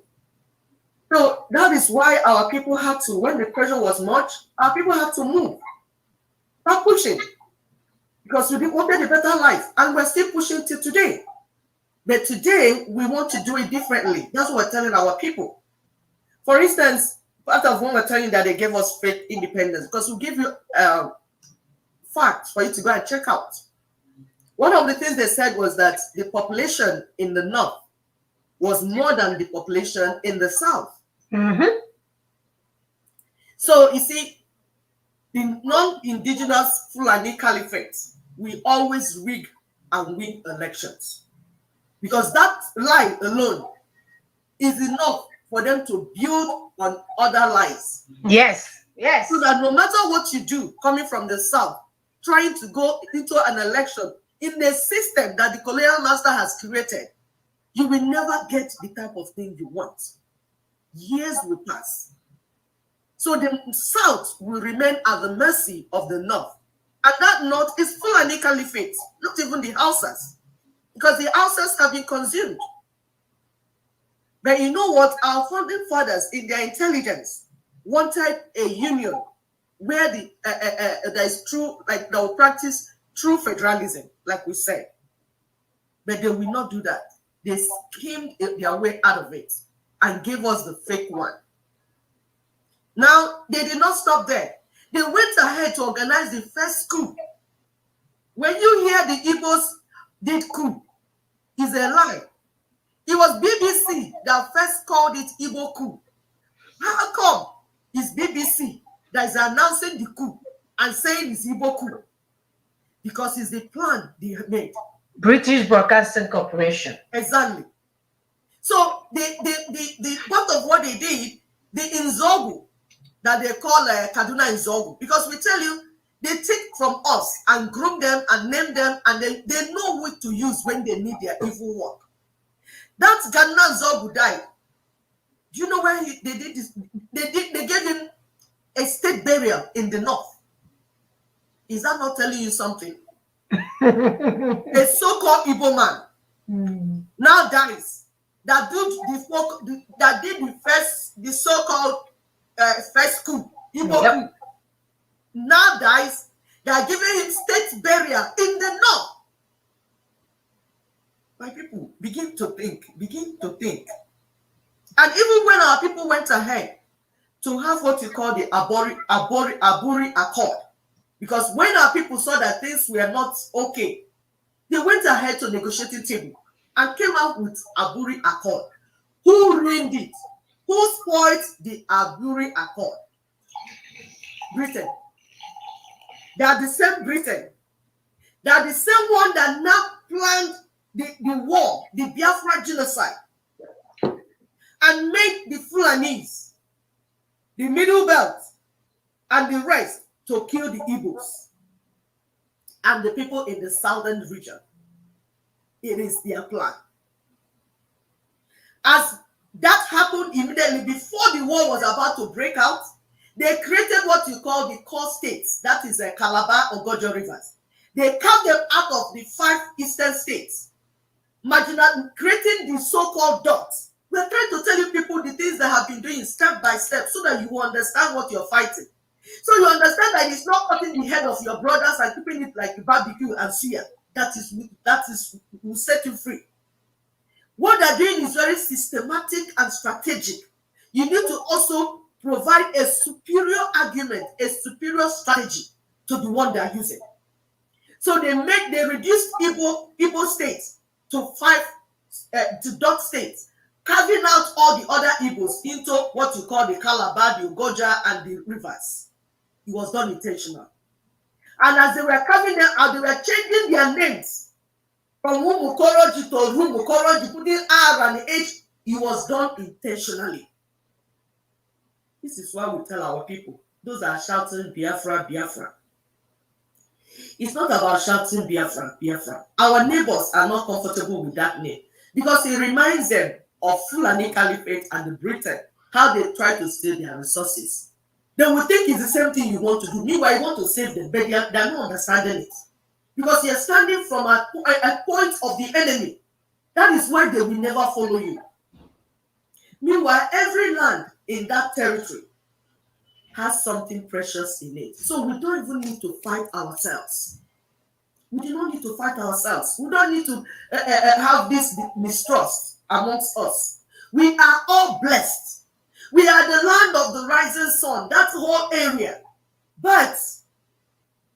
So that is why our people had to, when the pressure was much, our people had to move. Start pushing. Because we wanted a better life. And we're still pushing till today. But today, we want to do it differently. That's what we're telling our people. For instance, part of when we're telling that they gave us fake independence, because we give you facts for you to go and check out. One of the things they said was that the population in the north was more than the population in the south. Mm-hmm. So you see, the non-indigenous Fulani Caliphate, we always rig and win elections. Because that lie alone is enough for them to build on other lies. Yes, yes. So that no matter what you do, coming from the south, trying to go into an election in a system that the colonial master has created, you will never get the type of thing you want. Years will pass. So the south will remain at the mercy of the north. And that north is Fulani Caliphate, not even the Hausas, because the Hausas have been consumed. But you know what? Our founding fathers, in their intelligence, wanted a union where there is true, like they will practice true federalism, like we said. But they will not do that. They schemed their way out of it and gave us the fake one. Now, they did not stop there. They went ahead to organize the first coup. When you hear the Igbos did coup, it's a lie. It was BBC that first called it Igbo coup. How come it's BBC that is announcing the coup and saying it's Igbo coup? Because it's the plan they made. British Broadcasting Corporation. Exactly. So the part of what they did, the Inzogu, that they call Kaduna Inzogu, because we tell you, they take from us and group them and name them, and they know what to use when they need their evil work. That Kaduna Inzogu died. Do you know where they did this? They gave him a state burial in the north. Is that not telling you something? A so-called Igbo man now dies that did the so-called first coup, Igbo coup. Now dies. They are giving him state burial in the north. My people, begin to think. And even when our people went ahead to have what you call the Aburi Accord, because when our people saw that things were not okay, they went ahead to negotiating table and came out with Aburi Accord. Who ruined it? Who spoiled the Aburi Accord? Britain. They are the same Britain. They are the same one that now planned the war, the Biafra genocide, and made the Fulanis, the Middle Belt, and the rest to kill the Igbos and the people in the southern region. It is their plan. As that happened immediately before the war was about to break out, they created what you call the core states, that is Calabar or Gojo rivers. They carved them out of the 5 eastern states, creating the so-called dots. We're trying to tell you people the things that have been doing step by step so that you will understand what you're fighting. So you understand that it's not cutting the head of your brothers and keeping it like a barbecue and suya. That will set you free. What they're doing is very systematic and strategic. You need to also provide a superior argument, a superior strategy to the one they're using. So they reduced Igbo states to 5 to dot states, carving out all the other Igbos into what you call the Calabar, the Ugoja, and the rivers. It was done intentional. And as they were carving them out, they were changing their names From Rumukoroji to Rumukoroji, putting R and H, it was done intentionally. This is why we tell our people, those are shouting Biafra, Biafra. It's not about shouting Biafra, Biafra. Our neighbors are not comfortable with that name because it reminds them of Fulani Caliphate and the Britain, how they try to steal their resources. They will think it's the same thing you want to do. Meanwhile, you want to save them, but they are not understanding it. Because you're standing from a point of the enemy. That is why they will never follow you. Meanwhile, every land in that territory has something precious in it. So we don't even need to fight ourselves. We do not need to fight ourselves. We don't need to have this mistrust amongst us. We are all blessed. We are the land of the rising sun, that whole area. But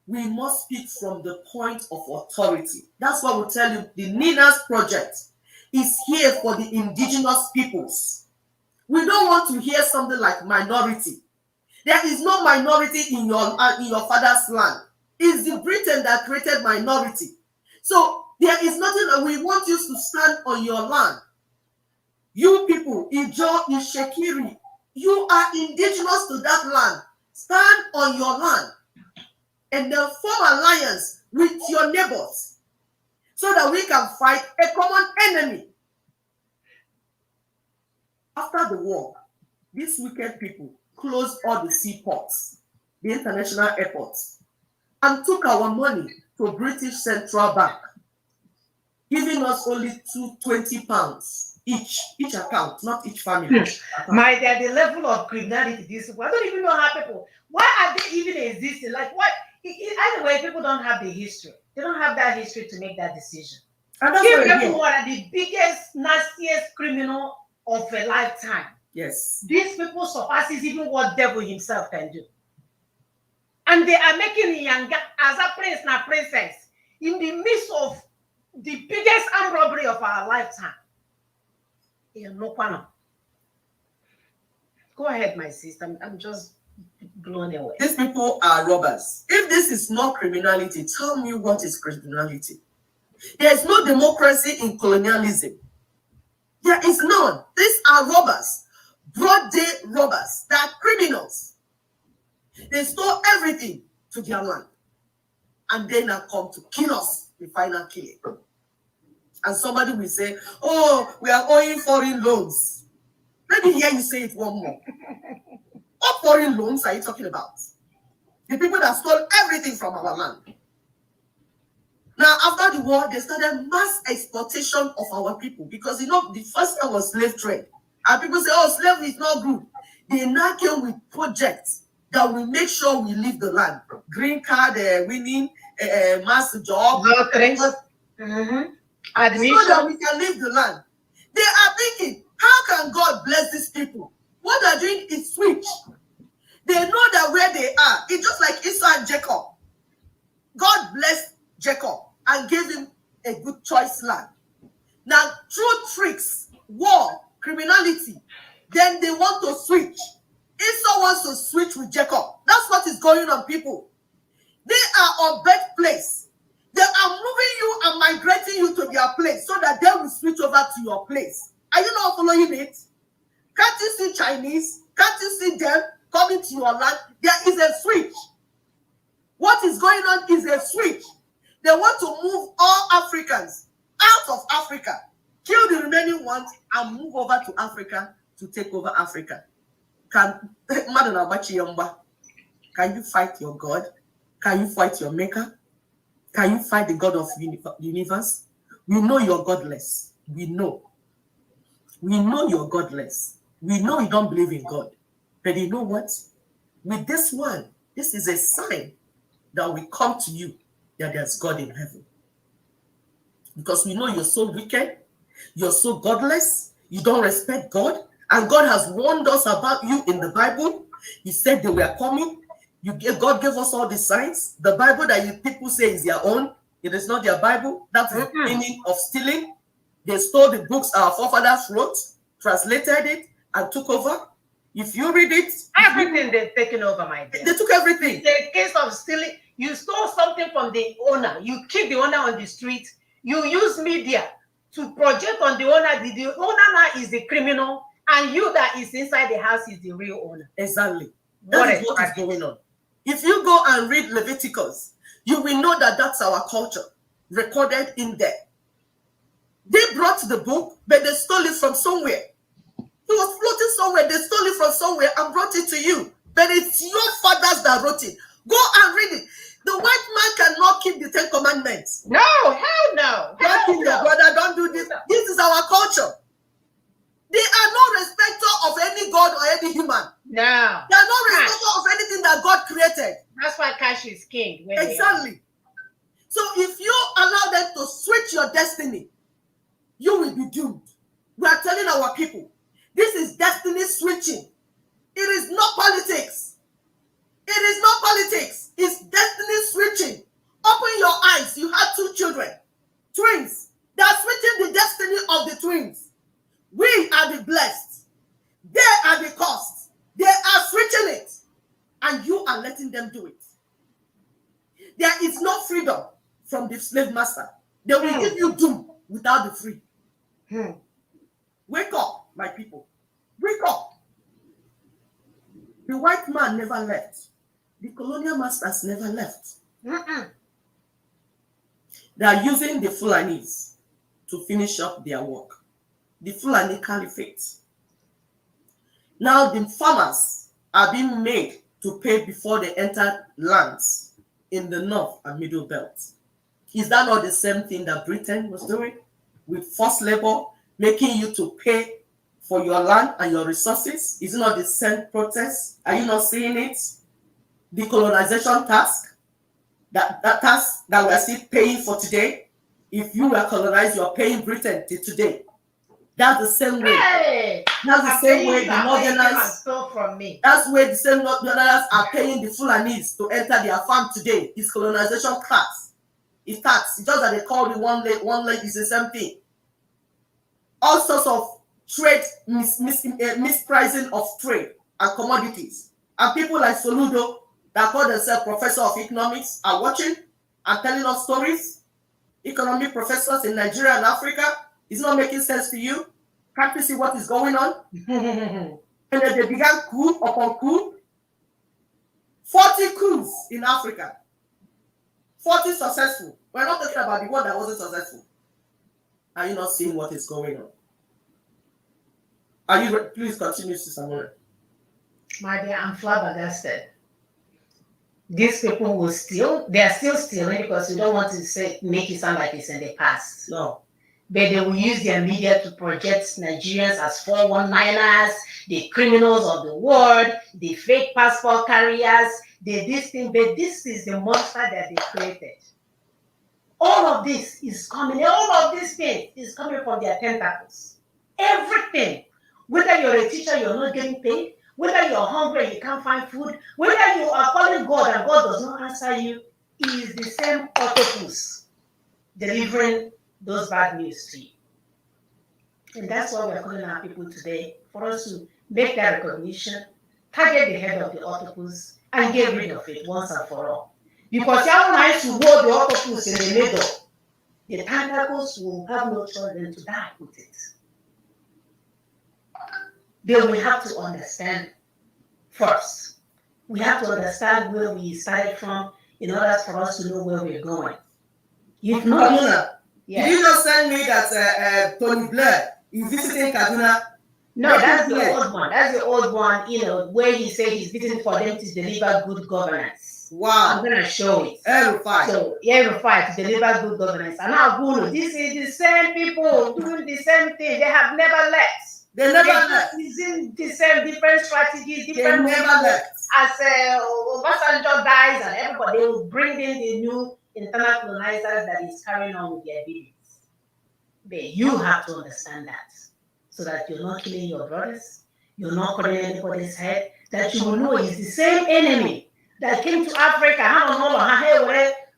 we must speak from the point of authority. That's why we tell you the Ninas Project is here for the indigenous peoples. We don't want to hear something like minority. There is no minority in your father's land. It's the Britain that created minority. So there is nothing that we want you to stand on your land. You people, Ijo, Ishekiri, you are indigenous to that land. Stand on your land and then form alliance with your neighbors so that we can fight a common enemy. After the war, these wicked people closed all the seaports, the international airports, and took our money to British Central Bank, giving us only £20 each account, not each family. My dear, the level of criminality, this I don't even know how people, why are they even existing? Like what? Anyway, people don't have the history. They don't have that history to make that decision. And that's Give everyone the biggest, nastiest criminal of a lifetime. Yes. These people surpasses even what devil himself can do. And they are making Nyanga as a prince and princess in the midst of the biggest armed robbery of our lifetime. Go ahead, my sister. I'm just blown away. These people are robbers. If this is not criminality, tell me what is criminality. There is no democracy in colonialism. There is none. These are robbers. Broad day robbers. They are criminals. They stole everything to their land. And then now come to kill us, the final killing. And somebody will say, oh, we are owing foreign loans. Let me hear you say it one more. What foreign loans are you talking about? The people that stole everything from our land. Now, after the war, they started mass exploitation of our people because, you know, the first time was slave trade. And people say, oh, slavery is not good. They now came with projects that will make sure we leave the land. Green card, winning, mass job. Admission. So that we can leave the land. They are thinking, how can God bless these people? What they're doing is switch. They know that where they are, it's just like Esau and Jacob. God blessed Jacob and gave him a good choice land. Now, through tricks, war, criminality, then they want to switch. Esau wants to switch with Jacob. That's what is going on, people. They are on birthplace. They are moving you and migrating you to their place so that they will switch over to your place. Are you not following it? Can't you see Chinese? Can't you see them coming to your land? There is a switch. What is going on is a switch. They want to move all Africans out of Africa, kill the remaining ones, and move over to Africa to take over Africa. Can you fight your God? Can you fight your maker? Can you fight the God of the universe? We know you're godless. We know. We know you're godless. We know you don't believe in God. But you know what? With this one, this is a sign that we come to you that there's God in heaven. Because we know you're so wicked, you're so godless, you don't respect God, and God has warned us about you in the Bible. He said they were coming. God gave us all the signs. The Bible that people say is their own, it is not their Bible. That's the meaning of stealing. They stole the books our forefathers wrote, translated it, and took over. If you read it, everything they've taken over, my dear. They took everything. It's a case of stealing. You stole something from the owner. You keep the owner on the street. You use media to project on the owner. The owner now is the criminal, and you that is inside the house is the real owner. Exactly. That is what is going on. If you go and read Leviticus, you will know that that's our culture recorded in there. They brought the book, but they stole it from somewhere. It was floating somewhere. They stole it from somewhere and brought it to you. But it's your fathers that wrote it. Go and read it. The white man cannot keep the 10 commandments. No, hell no. Don't kill your brother. Don't do this. This is our culture. They are no respecter of any God or any human. No. They are no respecter of anything that God created. That's why cash is king. Exactly. So if you allow them to switch your destiny, you will be doomed. We are telling our people, this is destiny switching. It is not politics. It is not politics. It's destiny switching. Open your eyes. You have 2 children, twins. They are switching the destiny of the twins. We are the blessed. They are the cursed. They are switching it. And you are letting them do it. There is no freedom from the slave master. They will give you doom without the free. Wake up, my people. Wake up. The white man never left. The colonial masters never left. They are using the Fulanis to finish up their work. The Fulani Caliphate. Now the farmers are being made to pay before they enter lands in the north and middle belt. Is that not the same thing that Britain was doing with forced labor, making you to pay for your land and your resources? Is it not the same protest? Are you not seeing it? The colonization task, that task that we are still paying for today. If you were colonized, you are paying Britain till today. That's the same way. Hey, that's the same way the northerners stole from me. That's where the same northerners are paying the Fulanis to enter their farm today. It's colonization tax. It's tax. It's just that they call it one leg is the same thing. All sorts of trade mispricing of trade and commodities. And people like Soludo that call themselves professor of economics are watching and telling us stories. Economic professors in Nigeria and Africa. It's not making sense to you. Can't you see what is going on? And then they began coup upon coup. 40 coups in Africa. 40 successful. We're not talking about the one that wasn't successful. Are you not seeing what is going on? Are you ready? Please continue, Sister Mora. My dear, I'm flabbergasted. These people will steal. They are still stealing because we don't want to make it sound like it's in the past. No. But they will use their media to project Nigerians as 419ers, the criminals of the world, the fake passport carriers, this thing. But this is the monster that they created. All of this is coming, all of this thing is coming from their tentacles. Everything. Whether you're a teacher, you're not getting paid. Whether you're hungry and you can't find food. Whether you are calling God and God does not answer you, it is the same octopus delivering those bad news to you. And that's why we're calling our people today, for us to make that recognition, target the head of the octopus, and get rid of it once and for all. Because y'all might to hold the octopus in the middle, the tentacles will have no choice than to die with it. They will have to understand first. We have to understand where we started from in order for us to know where we're going. If not, did you just send me that Tony Blair is visiting Kaduna? No, that's the old one. That's the old one, where he said he's visiting for them to deliver good governance. Wow. I'm going to show it. Every fight. So, every fight to deliver good governance. And now, this is the same people doing the same thing. They have never left. They never left. Using the same different strategies, different. They never left. As Obasanjo dies and everybody, they will bring in the new internal colonizers that is carrying on with their business. But you have to understand that, so that you're not killing your brothers, you're not cutting anybody's head, that you will know it's the same enemy that came to Africa,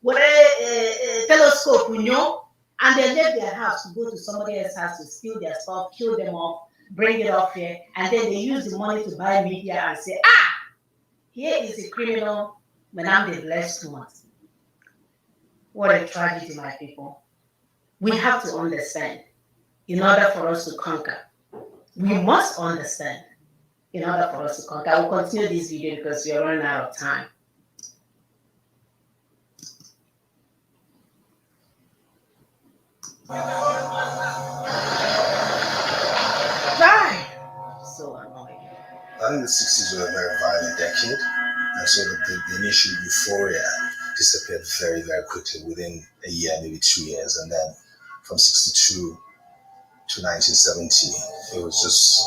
with a telescope, and they left their house to go to somebody else's house to steal their stuff, kill them off, bring it off here, and then they use the money to buy media and say, here is a criminal when I'm the blessed one. What a tragedy, my people. We have to understand in order for us to conquer. We must understand in order for us to conquer. I will continue this video because we are running out of time. Right. So annoying. I think the 60s were a very violent decade, and sort of the initial euphoria disappeared very, very quickly within a year, maybe 2 years, and then from 62 to 1970, it was just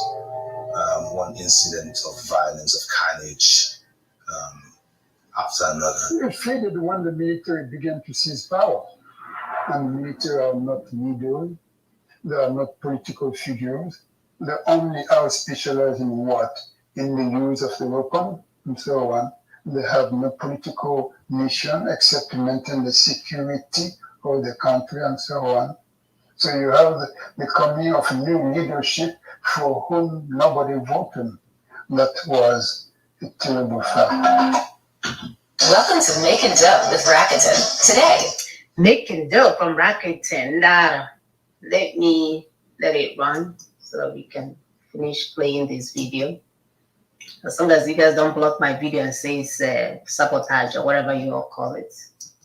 one incident of violence, of carnage after another. It faded when the military began to seize power. And the military are not leaders, they are not political figures. They only are specialized in what? In the use of the weapon and so on. They have no political mission except to maintain the security of the country and so on. So you have the coming of new leadership for whom nobody voted. That was a terrible fact. Welcome to Making Dough with Rakuten. Today, Making dough from Rakuten. Let it run so that we can finish playing this video. As long as you guys don't block my video and say it's sabotage or whatever you all call it.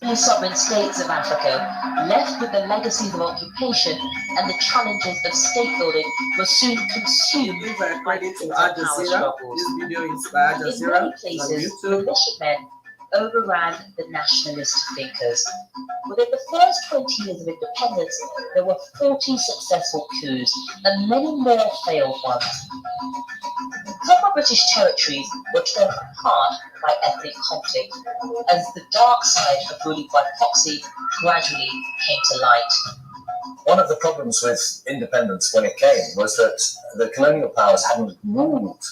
The sovereign states of Africa, left with the legacies of occupation and the challenges of state building, were soon consumed by the power struggles. This video is by Al In Jazeera many on places, YouTube. militiamen overran the nationalist thinkers. Within the first 20 years of independence, there were 40 successful coups and many more failed ones. Former British territories were torn apart by ethnic conflict as the dark side of ruling by proxy gradually came to light. One of the problems with independence when it came was that the colonial powers hadn't ruled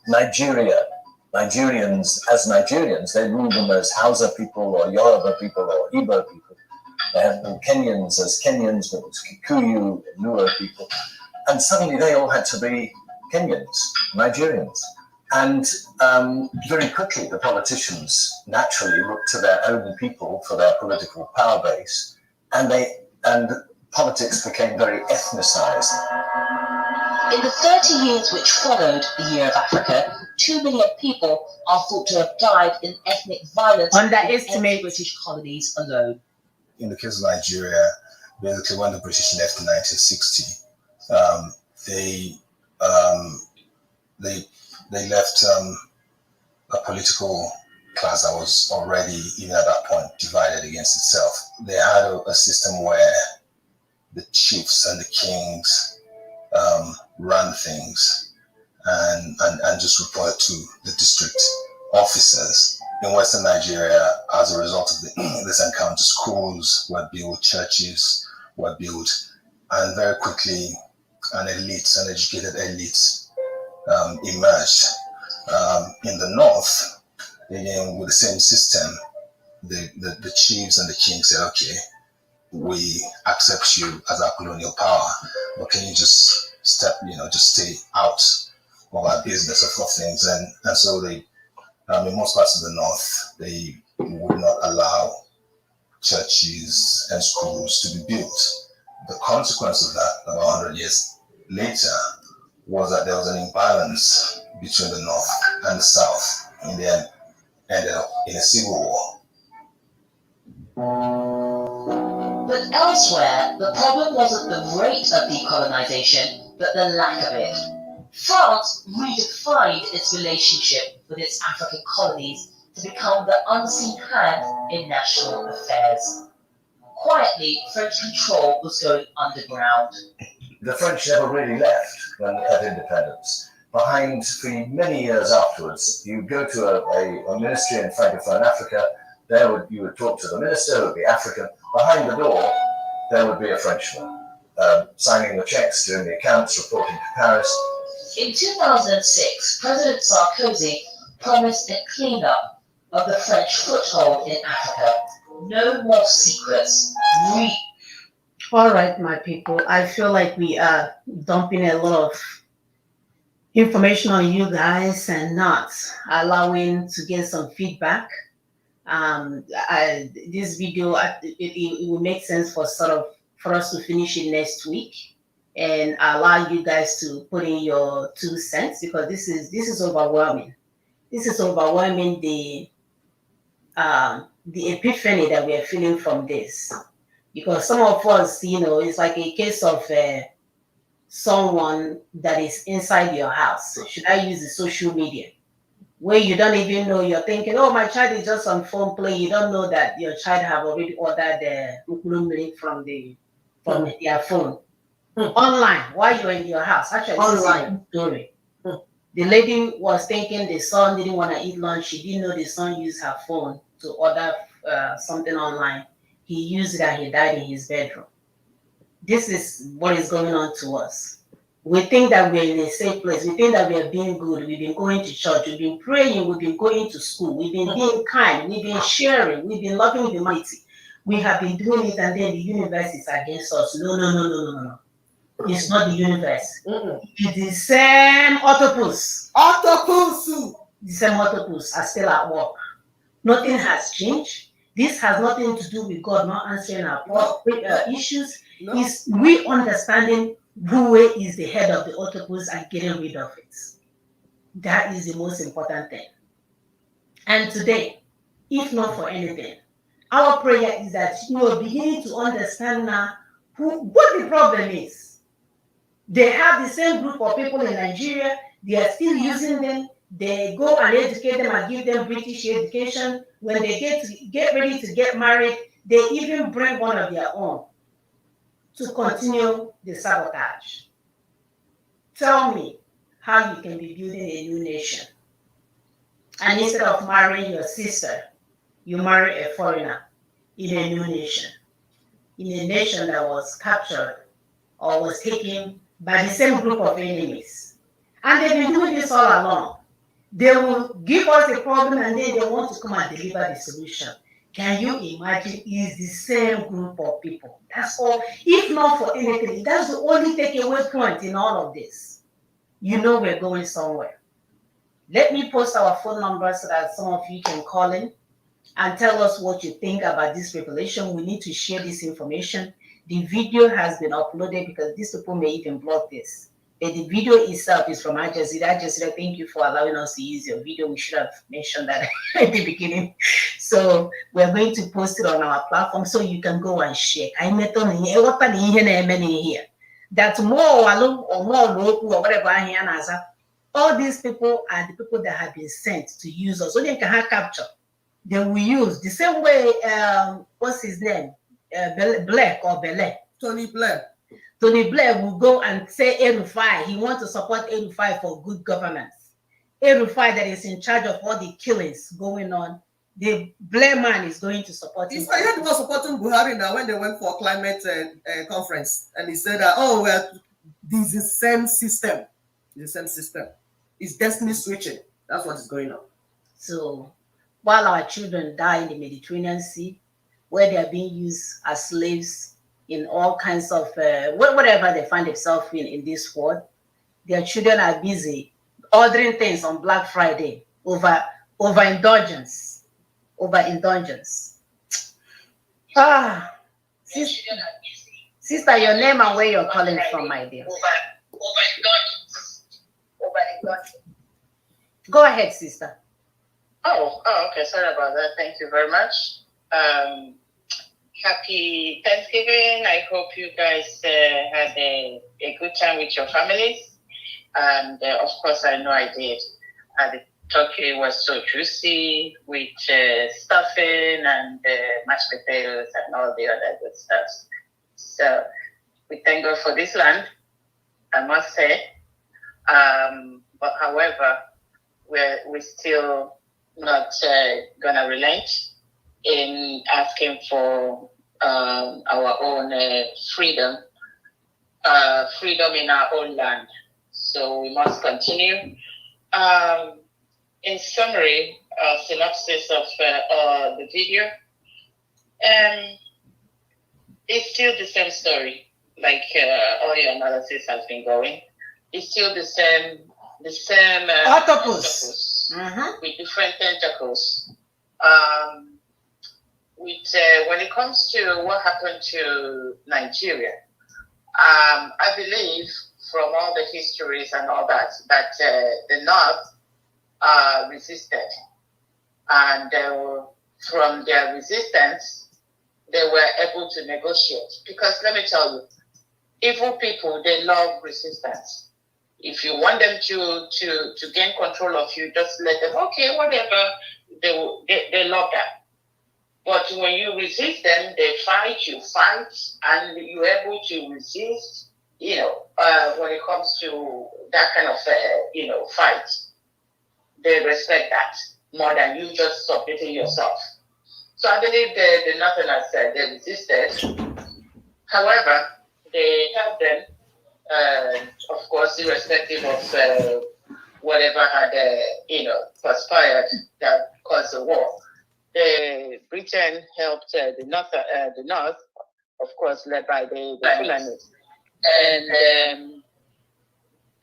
Nigeria. Nigerians as Nigerians, they ruled them as Hausa people or Yoruba people or Igbo people. They had been Kenyans as Kenyans, but it was Kikuyu, Luo people. And suddenly they all had to be Kenyans, Nigerians. And very quickly the politicians naturally looked to their own people for their political power base, and politics became very ethnicized. In the 30 years which followed the Year of Africa, 2 million people are thought to have died in ethnic violence Underestimate in British colonies alone. In the case of Nigeria, basically when the British left in 1960, they left a political class that was already, even at that point, divided against itself. They had a system where the chiefs and the kings ran things and just reported to the district officers. In Western Nigeria, as a result of this encounter, schools were built, churches were built, and very quickly an educated elite emerged. In the north, again with the same system, the chiefs and the kings said, okay, we accept you as our colonial power, but can you just just stay out of our business of things? And so they, in most parts of the north, they would not allow churches and schools to be built. The consequence of that, about 100 years later, was that there was an imbalance between the north and the south. In the end, ended up in a civil war. But elsewhere, the problem wasn't the rate of decolonization, but the lack of it. France redefined its relationship with its African colonies to become the unseen hand in national affairs. Quietly, French control was going underground. The French never really left at independence. Behind, for many years afterwards, you go to a ministry in Francophone Africa, you would talk to the minister, who would be African. Behind the door, there would be a Frenchman, signing the checks, doing the accounts, reporting to Paris. In 2006, President Sarkozy promised a cleanup of the French foothold in Africa. No more secrets. All right, my people. I feel like we are dumping a lot of information on you guys and not allowing to get some feedback. This video, it will make sense for sort of for us to finish it next week and allow you guys to put in your 2 cents, because this is overwhelming. This is overwhelming, the epiphany that we are feeling from this, because some of us, it's like a case of someone that is inside your house. Should I use the social media where you don't even know, you're thinking, oh, my child is just on phone play. You don't know that your child have already ordered the from their phone online while you're in your house. Actually, online story. The lady was thinking the son didn't want to eat lunch. She didn't know the son used her phone to order something online. He used it and he died in his bedroom. This is what is going on to us. We think that we're in a safe place. We think that we are being good. We've been going to church. We've been praying. We've been going to school. We've been being kind. We've been sharing. We've been loving humanity. We have been doing it, and then the universe is against us. No. It's not the universe. It's the same octopus. The same octopus are still at work. Nothing has changed. This has nothing to do with God not answering our issues. It's we understanding who is the head of the octopus and getting rid of it. That is the most important thing. And today, if not for anything, our prayer is that you are beginning to understand now what the problem is. They have the same group of people in Nigeria. They are still using them. They go and educate them and give them British education. When they get ready to get married, they even bring one of their own to continue the sabotage. Tell me how you can be building a new nation. And instead of marrying your sister, you marry a foreigner in a new nation. In a nation that was captured or was taken by the same group of enemies. And they've been doing this all along. They will give us a problem and then they want to come and deliver the solution. Can you imagine? It's the same group of people. That's all. If not for anything, that's the only takeaway point in all of this. You know we're going somewhere. Let me post our phone number so that some of you can call in and tell us what you think about this revelation. We need to share this information. The video has been uploaded because these people may even block this. But the video itself is from Al Jazeera. Al Jazeera, thank you for allowing us to use your video. We should have mentioned that at the beginning. So we're going to post it on our platform so you can go and share. That more or more whatever, all these people are the people that have been sent to use us. So they can have capture. They will use the same way, what's his name? Blair or Bele. Tony Blair. Tony Blair will go and say El-Rufai. He wants to support El-Rufai for good governance. El-Rufai that is in charge of all the killings going on. The Blair man is going to support him. He was supporting Buhari now when they went for a climate conference. And he said, oh, well, this is the same system. It's the same system. It's destiny switching. That's what is going on. So while our children die in the Mediterranean Sea, where they are being used as slaves in all kinds of, whatever they find themselves in this world, their children are busy ordering things on Black Friday over indulgence. Sister, your name and where you're calling from, my dear. Go ahead, sister. Oh, okay. Sorry about that. Thank you very much. Happy Thanksgiving. I hope you guys had a good time with your families. And of course, I know I did. The turkey was so juicy with stuffing and mashed potatoes and all the other good stuff. So we thank God for this land, I must say. But however, we're still not gonna relent in asking for our own freedom in our own land. So we must continue. In summary, synopsis of the video, it's still the same story, like all your analysis has been going. It's still the same octopus with different tentacles. with when it comes to what happened to Nigeria, I believe from all the histories and all that the North resisted, and from their resistance, they were able to negotiate. Because let me tell you, evil people, they love resistance. If you want them to gain control of you, just let them, okay, whatever. They love that. But when you resist them, they fight, and you're able to resist, when it comes to that kind of, fight. They respect that more than you just submitting yourself. So I believe the Northerners said they resisted. However, they helped them, of course, irrespective of whatever had, transpired that caused the war. The Britain helped the North, of course, led by the Fulanis,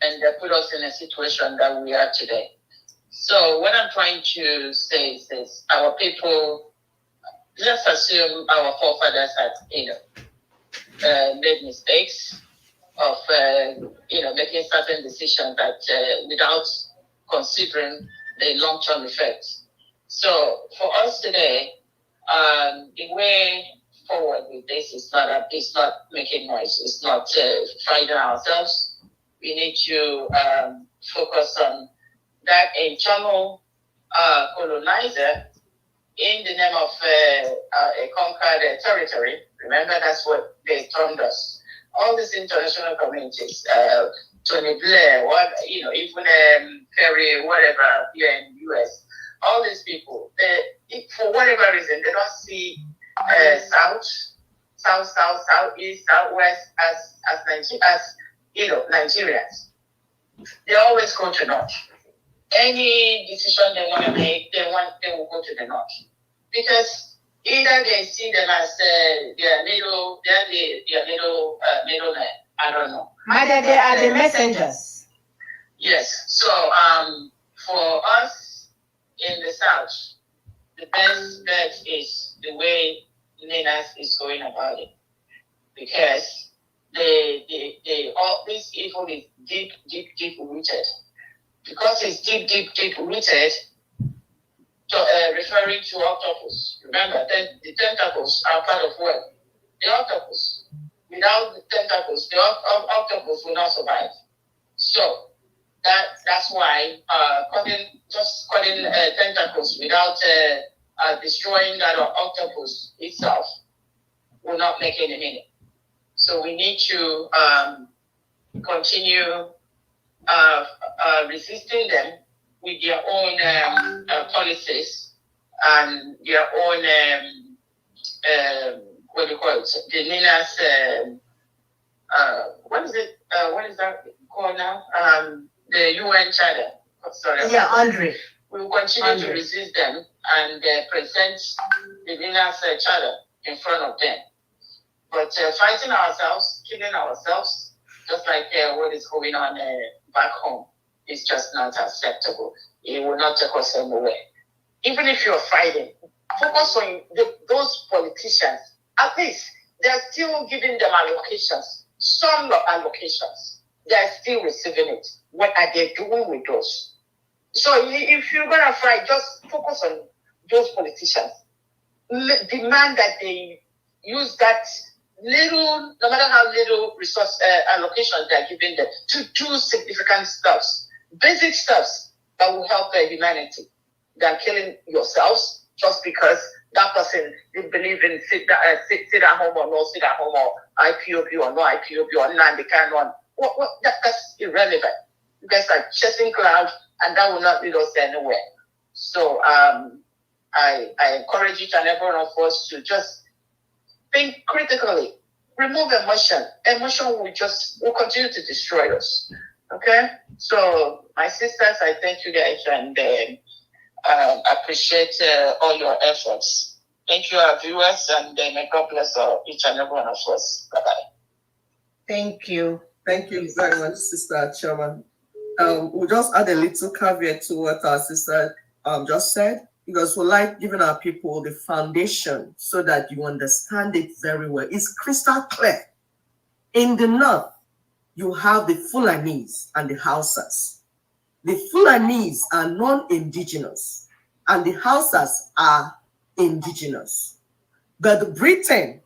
and they put us in a situation that we are today. So what I'm trying to say is this: our people, let's assume our forefathers had, made mistakes of, making certain decisions that without considering the long-term effects. So for us today, the way forward with this is not making noise. It's not frightening ourselves. We need to focus on that internal colonizer in the name of a conquered territory. Remember, that's what they termed us. All these international communities, Tony Blair, even Perry, whatever, here in the US, all these people, for whatever reason, they don't see South, East, Southwest as Nigerians. They always go to North. Any decision they want to make, they will go to the North, because either they see them as their middlemen. I don't know. Mother, they are the messengers. Yes. So for us in the South, the best bet is the way Ninas is going about it, because all this evil is deep rooted. Because it's deep rooted, referring to Octopus. Remember, the tentacles are part of what? The Octopus. Without the tentacles, the Octopus will not survive. So that's why cutting tentacles without destroying that Octopus itself will not make any meaning. So we need to continue resisting them with their own policies and their own what do you call it? The Nina's what is it? What is that called now? The UN Charter. Sorry. Yeah, Andre. We will continue to resist them and present the Nina's Charter in front of them. But fighting ourselves, killing ourselves, just like what is going on back home, is just not acceptable. It will not take us anywhere. Even if you're fighting, focus on those politicians. At least they're still giving them allocations, some allocations. They're still receiving it. What are they doing with those? So if you're going to fight, just focus on those politicians. Demand that they use that little, no matter how little resource allocation they're giving them, to do significant stuffs, basic stuffs that will help humanity, than killing yourselves just because that person didn't believe in sit at home or no sit at home, or IPOB or no IPOB or none they can run. That's irrelevant. You guys are chasing clouds, and that will not lead us anywhere. So I encourage each and every one of us to just think critically. Remove emotion. Emotion will continue to destroy us. Okay? So my sisters, I thank you guys, and appreciate all your efforts. Thank you, our viewers, and may God bless each and every one of us. Bye-bye. Thank you. Thank you very much, Sister Chairman. We'll just add a little caveat to what our sister just said. because we like giving our people the foundation so that you understand it very well. It's crystal clear. In the north, you have the Fulanese and the Hausas. The Fulanese are non-indigenous and the Hausas are indigenous. But Britain,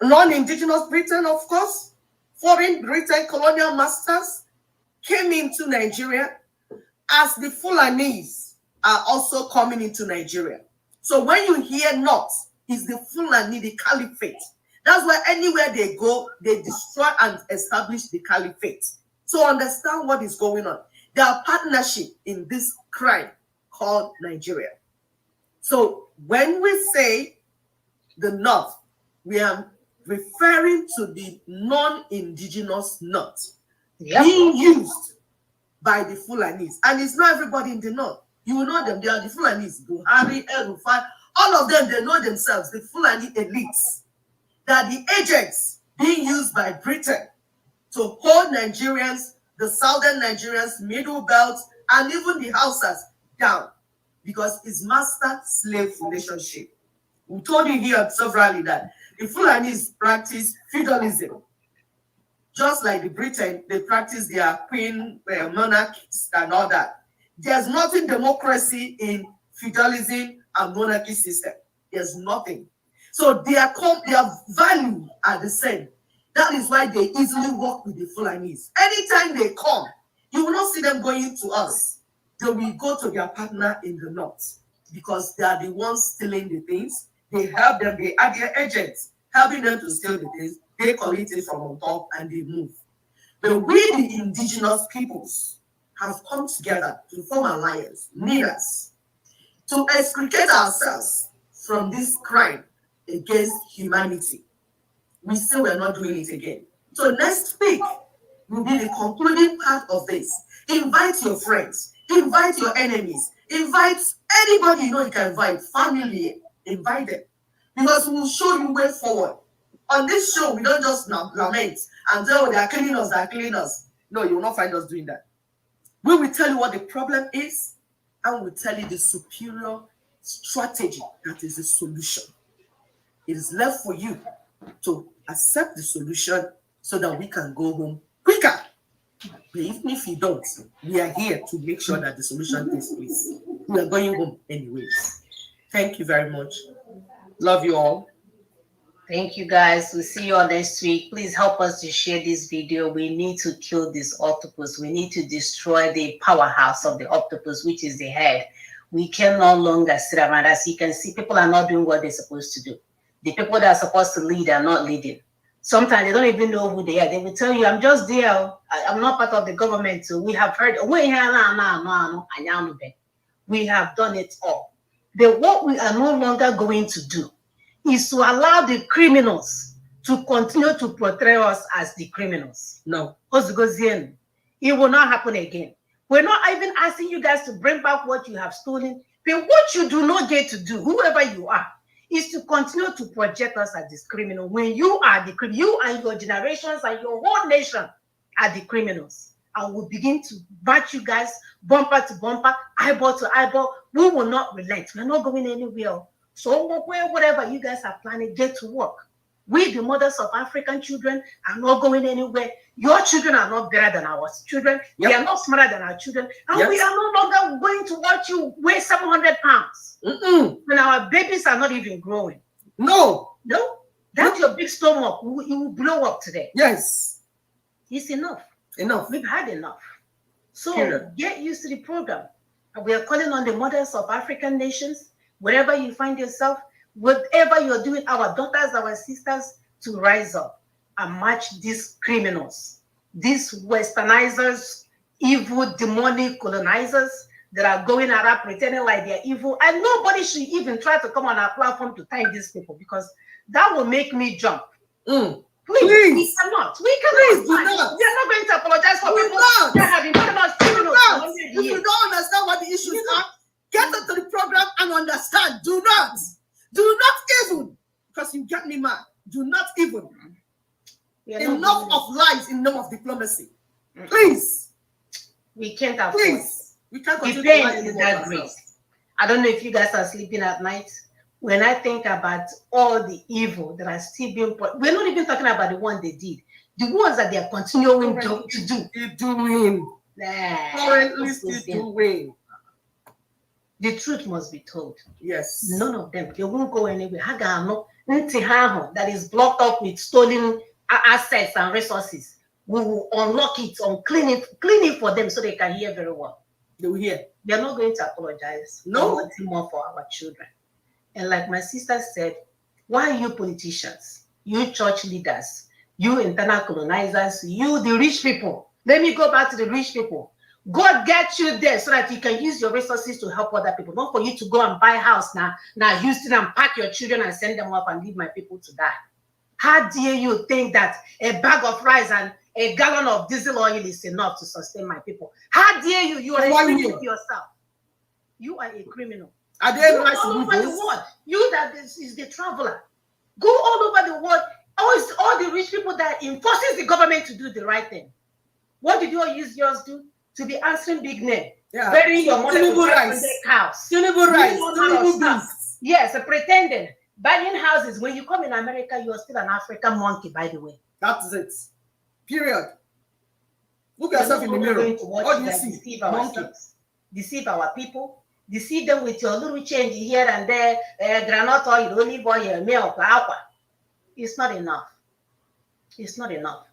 non-indigenous Britain, of course, foreign Britain colonial masters came into Nigeria as the Fulanese are also coming into Nigeria. So when you hear North, it's the Fulani, the caliphate. That's why anywhere they go, they destroy and establish the caliphate. So understand what is going on. There are partnership in this crime called Nigeria. So when we say the North, we are referring to the non-indigenous North being used by the Fulanis. And it's not everybody in the North. You will know them. They are the Fulanis. Buhari, El-Rufai, all of them, they know themselves, the Fulani elites. They are the agents being used by Britain to hold Nigerians, the southern Nigerians, middle belt, and even the Hausas down because it's master-slave relationship. We told you here severally that the Fulanis practice feudalism. Just like the Britain, they practice their queen monarchies and all that. There's nothing democracy in feudalism and monarchy system. There's nothing. So their value are the same. That is why they easily work with the Fulanis. Anytime they come, you will not see them going to us. They will go to their partner in the north because they are the ones stealing the things. They help them, they are their agents, helping them to steal the things. They collect it from on top and they move. But we, the indigenous peoples, have come together to form alliance, leaders, to extricate ourselves from this crime against humanity. We say we're not doing it again. So next week will be the concluding part of this. Invite your friends, invite your enemies, invite anybody you know you can invite, family, invite them. Because we will show you way forward. On this show, we don't just lament and say, oh, they are killing us, they are killing us. No, you will not find us doing that. We will tell you what the problem is, and we'll tell you the superior strategy that is the solution. It is left for you to accept the solution so that we can go home quicker. But even if you don't, we are here to make sure that the solution takes place. We are going home anyways. Thank you very much. Love you all. Thank you, guys. We'll see you all next week. Please help us to share this video. We need to kill this octopus. We need to destroy the powerhouse of the octopus, which is the head. We can no longer sit around. As you can see, people are not doing what they're supposed to do. The people that are supposed to lead are not leading. Sometimes they don't even know who they are. They will tell you, I'm just there. I'm not part of the government. So we have heard, we have done it all. But what we are no longer going to do is to allow the criminals to continue to portray us as the criminals. No. It will not happen again. We're not even asking you guys to bring back what you have stolen. But what you do not get to do, whoever you are, is to continue to project us as this criminal when you are the criminal. You and your generations and your whole nation are the criminals. And we'll begin to match you guys bumper to bumper, eyeball to eyeball. We will not relent. We're not going anywhere. So whatever you guys are planning, get to work. We, the mothers of African children, are not going anywhere. Your children are not better than our children. Yep. We are not smarter than our children. And yes, we are no longer going to watch you weigh 700 pounds. When our babies are not even growing. No. No? That's your big stomach. You will blow up today. Yes. It's enough. Enough. We've had enough. So get used to the program. We are calling on the mothers of African nations, wherever you find yourself, whatever you're doing, our daughters, our sisters, to rise up and match these criminals, these westernizers, evil, demonic colonizers that are going around pretending like they're evil. And nobody should even try to come on our platform to thank these people because that will make me jump. Please. We cannot. We cannot. Please, do not. We are not going to apologize for people that have been calling us criminals. If you don't understand what the issues are, get into the program and understand. Do not even, because you get me mad. Do not even. Enough of lies in name of diplomacy. Please. We can't afford. Please. We can't continue to lie in that grace. I don't know if you guys are sleeping at night. When I think about all the evil that are still being put, we're not even talking about the one they did. The ones that they are continuing to do. Doing. Currently still doing. The truth must be told. Yes. None of them. They won't go anywhere. That is blocked up with stolen assets and resources. We will unlock it, clean it for them so they can hear very well. They will hear. They're not going to apologize. No. We're wanting more for our children. And like my sister said, why you politicians, you church leaders, you internal colonizers, you the rich people, let me go back to the rich people. God gets you there so that you can use your resources to help other people. Not for you to go and buy a house now Houston and pack your children and send them off and leave my people to die. How dare you think that a bag of rice and a gallon of diesel oil is enough to sustain my people? How dare you? You are a criminal yourself. You are a criminal. Are they nice all over the world? You that is the traveler. Go all over the world. All the rich people that enforces the government to do the right thing. What did you all use yours do? To be answering big name. Yeah. Burying your money with cows. Yes, pretending. Buying houses. When you come in America, you are still an African monkey, by the way. That's it. Period. Look at yourself in the mirror. What do you see? Deceive ourselves. Deceive our people. Deceive them with your little change here and there. Granite oil, olive oil, milk, aqua. It's not enough. It's not enough.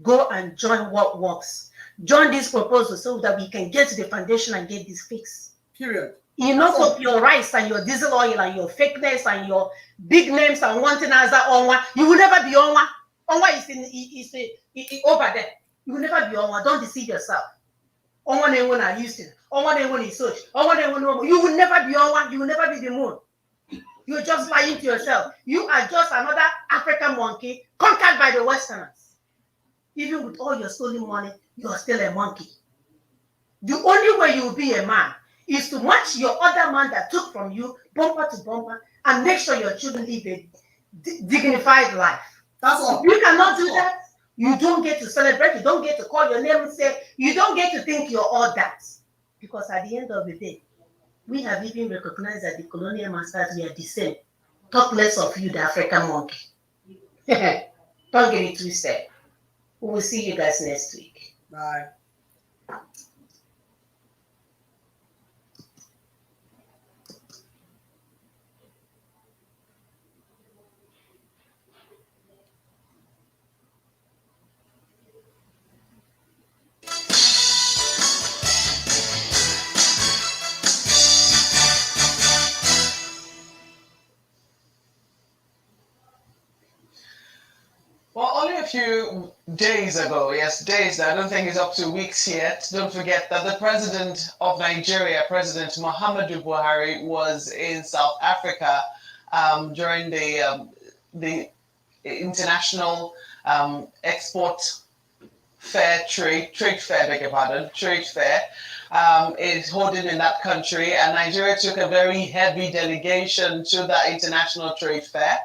Go and join what works. Join this proposal so that we can get to the foundation and get this fixed. Period. Enough of your rice and your diesel oil and your fakeness and your big names and wanting as that Onwa. You will never be Onwa. Onwa is over there. You will never be Onwa. Don't deceive yourself. Onwa never are Houston. Onwa never is such. Onwa never. You will never be Onwa. You will never be the moon. You're just lying to yourself. You are just another African monkey conquered by the Westerners. Even with all your stolen money, you're still a monkey. The only way you will be a man is to match your other man that took from you bumper to bumper and make sure your children live a dignified life. That's all. You cannot do that. You don't get to celebrate. You don't get to call your name and say, you don't get to think you're all that. Because at the end of the day, we have even recognized that the colonial masters were the same. Talk less of you, the African monkey. Don't get it twisted. We will see you guys next week. Bye. Well, only a few days ago, yes, days, I don't think it's up to weeks yet. Don't forget that the president of Nigeria, President Muhammadu Buhari, was in South Africa during the international export fair, trade fair, beg your pardon, trade fair. Is holding in that country, and Nigeria took a very heavy delegation to that international trade fair.